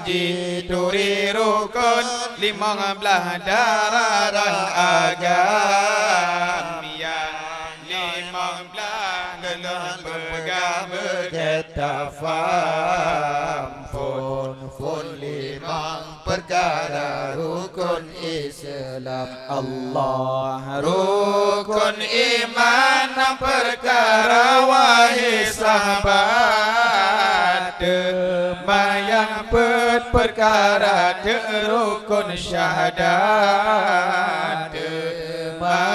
Jituri rukun 15 darah dan agam. Yang 15 dalam pegang berkata faham. Fun limang perkara rukun Islam Allah. Rukun iman perkara wahai sahabat. Mayang perkara rukun syahadat.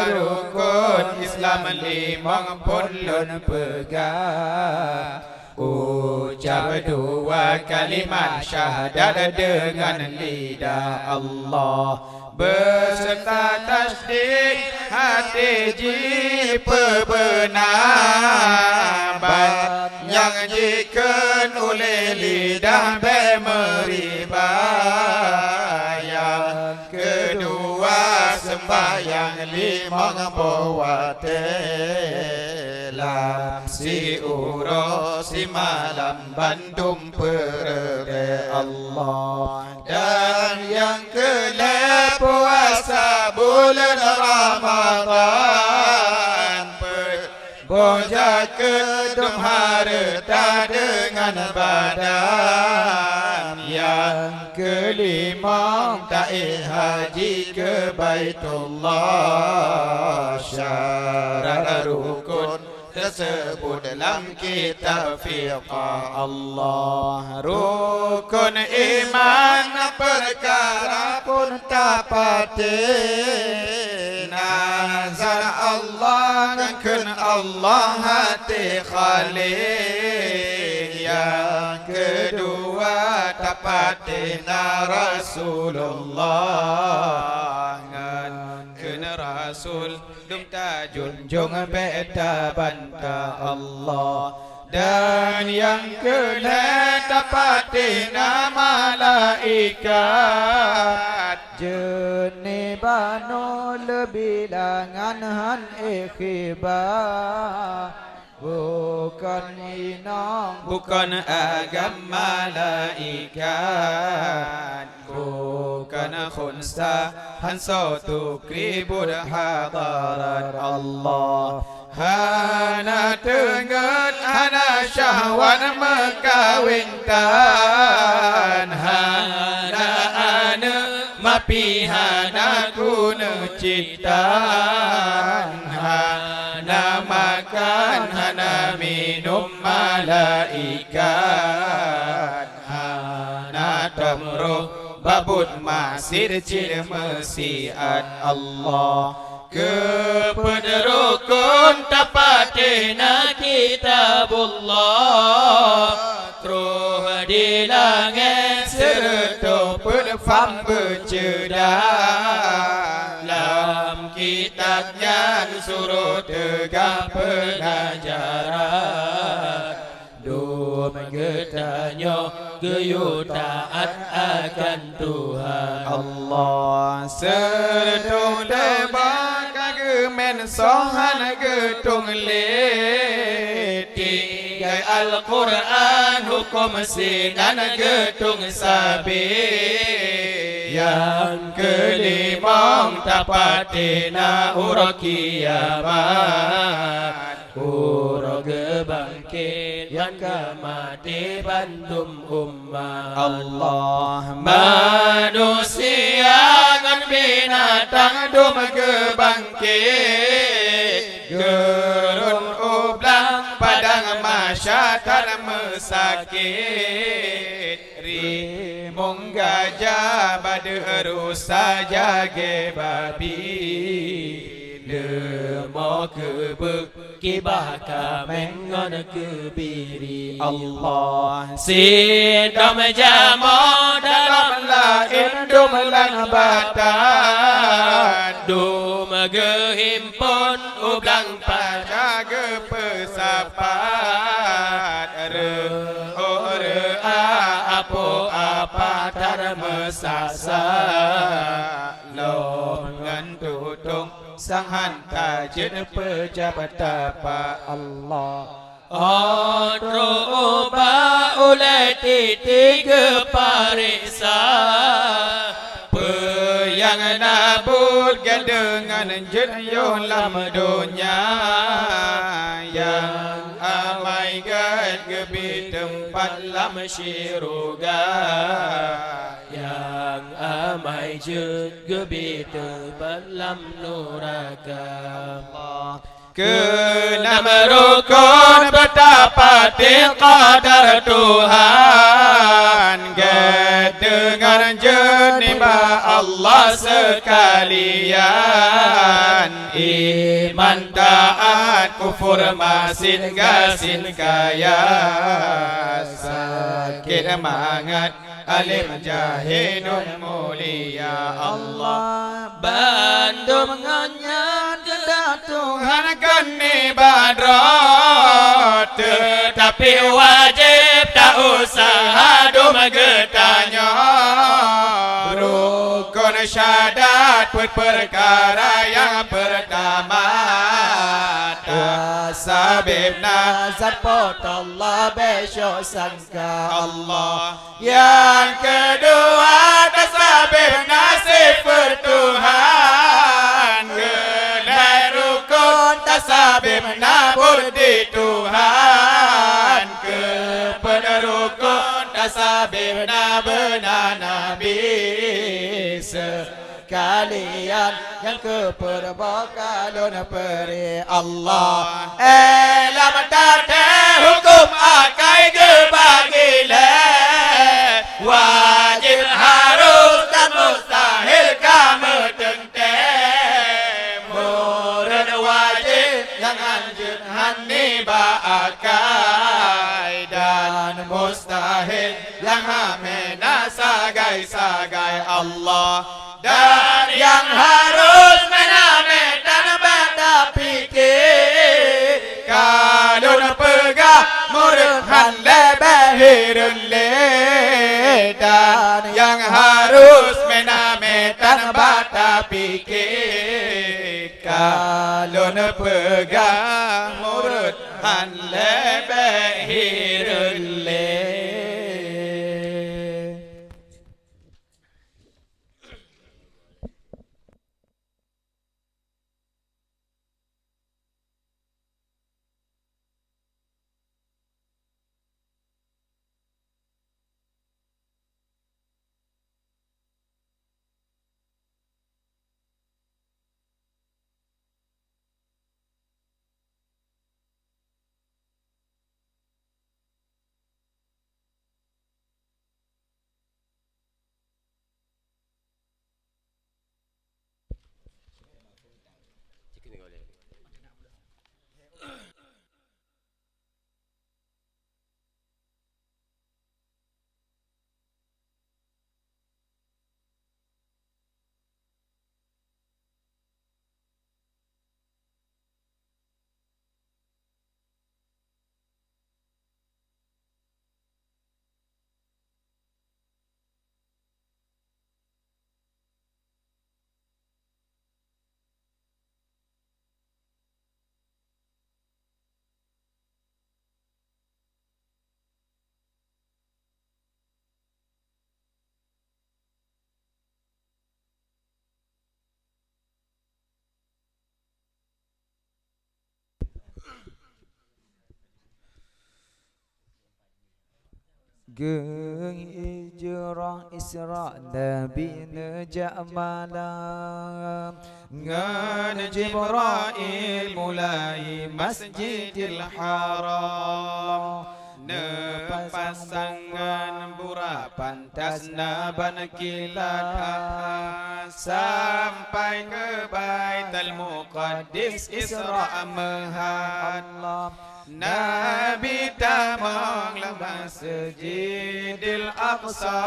Rukun Islam limang pulun pegang. Ucap dua kalimat syahadat dengan lidah Allah. Beserta tasdik hati jipa benar. Yang jikan oleh lidah bermeriba. Yang kedua sembahyang limang bawate. Lam si uro si malam Bandung perere Allah. Dan yang kelep puasa bulan Ramadan. Boja kedum harta dengan badan. Yang kelima ta'i haji ke Baitullah. Syarat rukun tersebut dalam kitab fiqh Allah. Rukun iman perkara pun tak pati. Nazar Allah kan Allah hati khalid. Yang kedua tak pati Rasulullah. Kena Rasul dum ta junjung beta banta Allah. Dan yang kena dapati nama malaikat. Jenis banu lebilangan han ikhibar. bukan inang, bukan agama malaikat, bukan khunsa hansa tukribul hadarat Allah. Hana tenget, hana syahwat mekawintan, hana ane mapi hana guna citan, hana makan hana minum malaikat, hana tamruh babut masir cil mesiat Allah. Kepada rukun tapatina kitabullah, teruh di langit serta perfam bercedah. Dalam kitabnya suruh tegak pengajaran, dum getanya geyu taat akan Tuhan Allah. Sedung debak men sohan getung lit, tigai Al-Quran hukum sinan getung sabit. Yang kelima tapatina ura kiamat, ura gebangkit yang kemati bandum umat Allah. Manusia ngan binatang dum gebangkit, gerun ublang padang masyarakat mesakit. Rimung gajah bade rusa jage babi, lemo kebek kibah kamengon kebiri Allah. Sidom jamo dalam lain dum lang batan, dum gehimpun ublang pada gepesapat. Apa tar mesasa longan tutung sang hanta jen pejabat tapa Allah. Otroba oleh titik parisa, yang nabut dengan jenyo lam dunia, yang amai gad gebi tempat lam syuruga, yang amai jen gebi tempat lam neraka. Keenam rukun betapa qadar Tuhan, dengan jenibah Allah sekalian. Iman taat kufur masin gasin kaya, sakit mangat alim jahidun mulia Allah. Bandung nganyan kedah Tuhan keni badrot, tetapi wajib tak usaha dum getanya. Rukun syahadat perkara yang pertama, tasabibna zat pot Allah besok sangka Allah. Yang kedua tasabib sifat Tuhan, gelai rukun tasabib nabur di Tuhan. Kepada rukun tasabib benar Nabi sekalian, yang keperbakalun peri Allah. Elam tate hukum akai gebagile, wajib harus dan mustahil kamu tente. Murid wajib yang anjur hani baakai, dan mustahil yang hamena sagai-sagai Allah. Dan yang harus menametan benda pikir, kalun pegah murid hande behirun le. Dan yang harus menametan benda pikir, kalun pegah murid Han lebihirulli Geng ijrah Isra Nabi nejak malam Ngan Jibril mulai Masjidil Haram Nepasangan burapan tasnaban kilat sampai ke Baitul Muqaddis Isra Mahad Nabi tamang la Masjidil Aqsa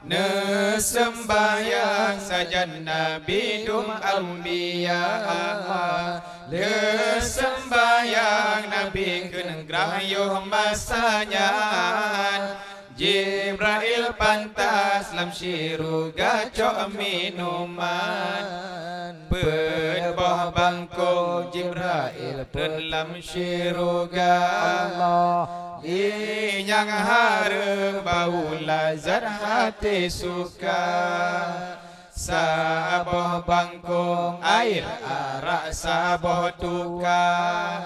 Nesembayang sajan Nabi dum Anbiya Nesembayang Nabi kenegrayuh masanya Jibril pantas lam syiruga cok minuman Penbah bangkong Jibril dalam syiruga Inyang hareng bau lazat hati suka Saboh bangkong air arak saboh tukar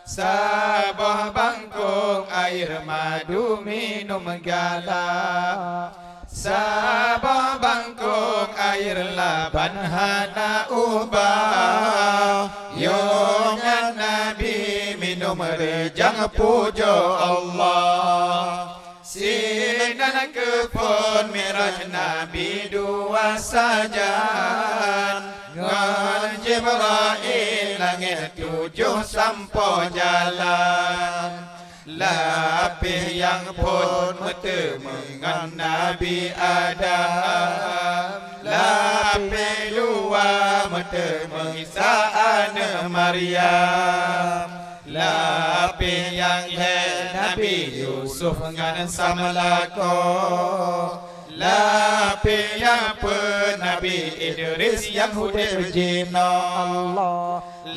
Saboh bangkong air madu minum galak Saboh bangkong air laban hana ubah Yongan Nabi minum rejang puja Allah Sinan kepon miraj Nabi dua sajan Ngan Jibril langit tujuh sampo jalan Lapih yang pun metemengan Nabi Adam Lapih luar metemeng Isa ane Maryam Lapih yang Nabi Yusuf ngan Samlako Lapih yang Nabi Idris yang hudib jina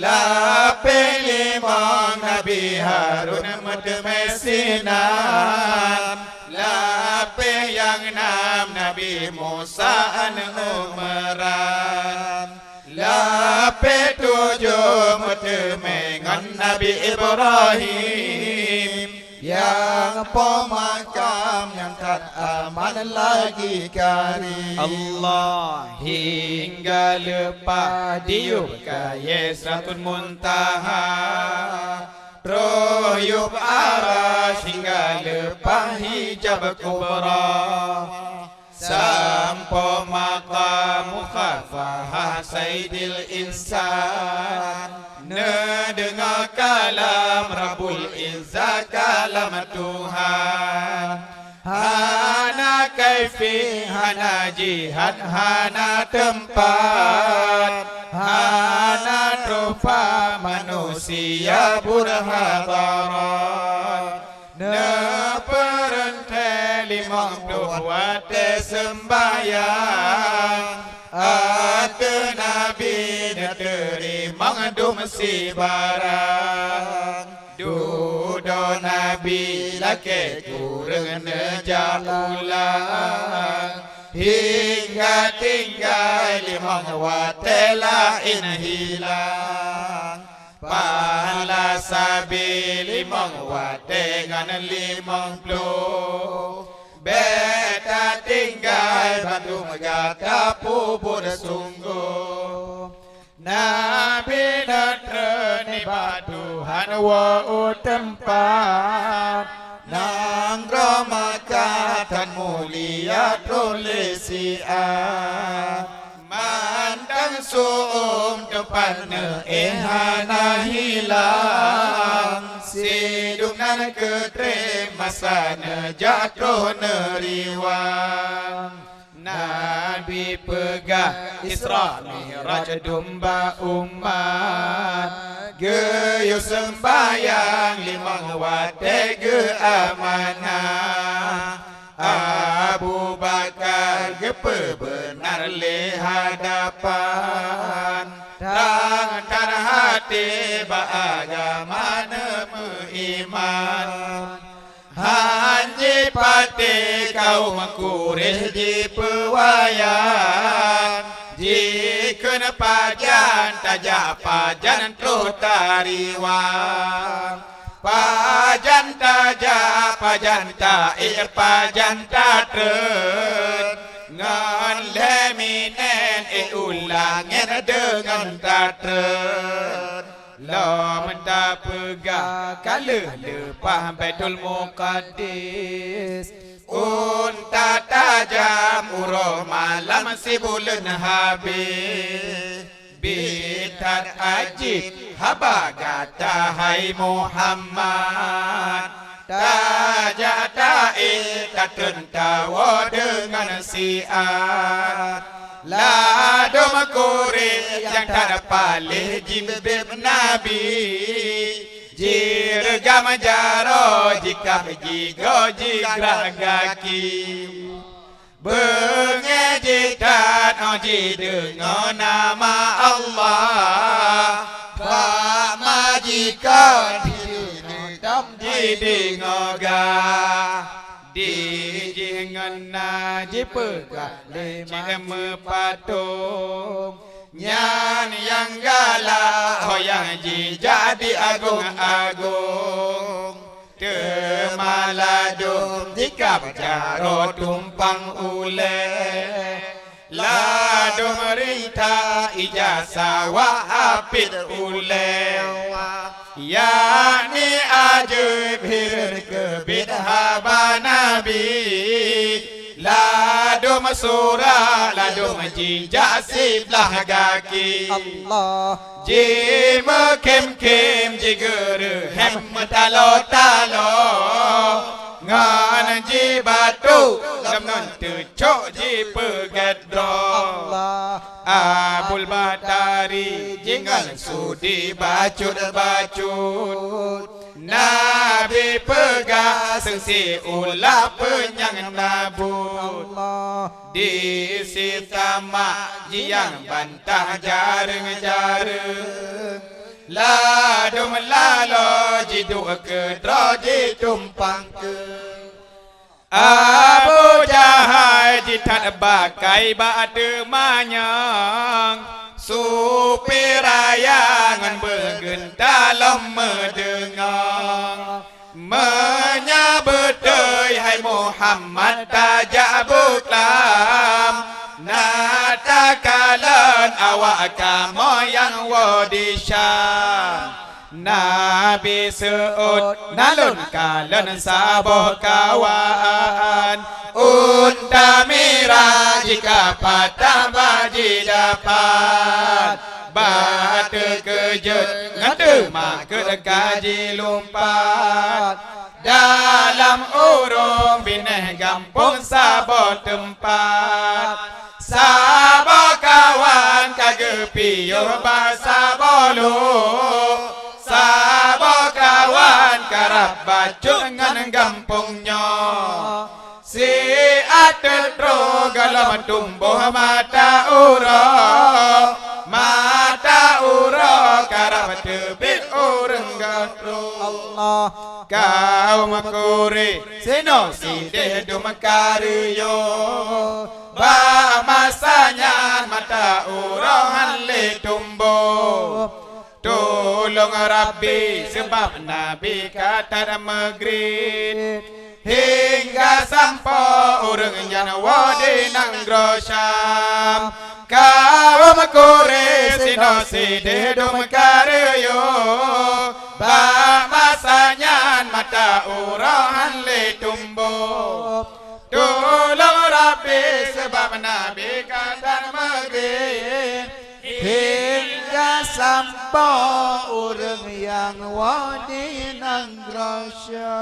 Lapih limang Nabi Harun medemesinan Lapih yang enam Nabi Musa an Umaran Lapih tujuh medemengan Nabi Ibrahim Yang pemakam yang tak aman lagi karim Allah hingga lepas diup kaya Sidratul Muntaha Royub arash hingga lepas hijab kubra Sampo maqam mukhafahah Sayyidil Insan Nedengar kalam Rabbul Izzah kalam Tuhan Hana kaifi, hana jihad, hana tempat Hana trufa manusia burhadarat Neperente 52 sembayang Ate Nabi neterima dum si barang Nabi laki kurang jalan hingga tinggal limang watelain hilang pahala sabi limang wate dengan 50 beta tinggal bantu megata pubur sungguh Nabi natreni baduhan wa tempat nang ramakatan mulia trolesian mandang suum depan ehana hilang sidungan ketre masana jatuh neriwang Nabi pegah Isra Mi'raj domba umat Geyo sembayang limang wate ge amanah Abu Bakar gepe benar le hadapan Tangan hati baagama nemu iman Hanji pati kau mengkurih di pewayan Jika pajan tajak pajan terus tariwan Pajan tajak pajan tair pajan tatret Ngan leminen ulangin dengan tatret Lo menta pegah kala lepah Baitul Muqaddis Unta tajam uroh malam si bulan habis Bitat ajib haba kata hai Muhammad Tajak ta'i tatun tawa dengan siat Lado makuri yang tak palih jimbib Nabi Jirga majaro jika jigo jigra gaki Bengejitan oji dengan nama Allah Pak majikan didingoga Di jingan naji pegah lima patung Nyan yang galak hoyang ji jadi agung-agung Temaladung jika jaro tumpang ule Ladu merita ijazah wa apit ule Yani ajaib hir kebid haba Nabi Ladu surah ladu jijak siblah gaki Allah Jima kem-kem jiger hem talo-talo Ngan jibatu Namnon tercok jipegedro Allah Abul Batari Jingal sudi bacut-bacut Nabi pegah sengsi ulah penyang nabut Allah Di sitama jiang bantah jareng-jareng Ladum lalo jidu kedro jitumpang ke Abu Jahal jitat bakai batu manyang Supirayangan bergendalam mendengar Menyabetui hai Muhammad tajak buklam Natakalan awak kamu yang wadi Syam Nabi seut nalun kalan saboh kawan Unta mirah jika patah baji dapat Batu kejut ngadu makut gaji lompat Dalam urung bineh gampung saboh tempat Saboh kawan kagepiyuh bahasa bolu Saboh kawan karab bacuk dengan gampungnya Si atet ro galam tumbuh mata uro karab tebit urang gatro Allah kaum kuri sino sideh dum karyo ba masanya mata urohan le tumbuh tolong Rabbi sebab Nabi kata megrit hingga sampai orang yang wadi nang grosyam kaum kuri sino sideh dum karyo ba masanya mata urohan le tumbuh tolong Rabbi sebab Nabi kata megrit hingga sampai orang yang wadi nang grasya.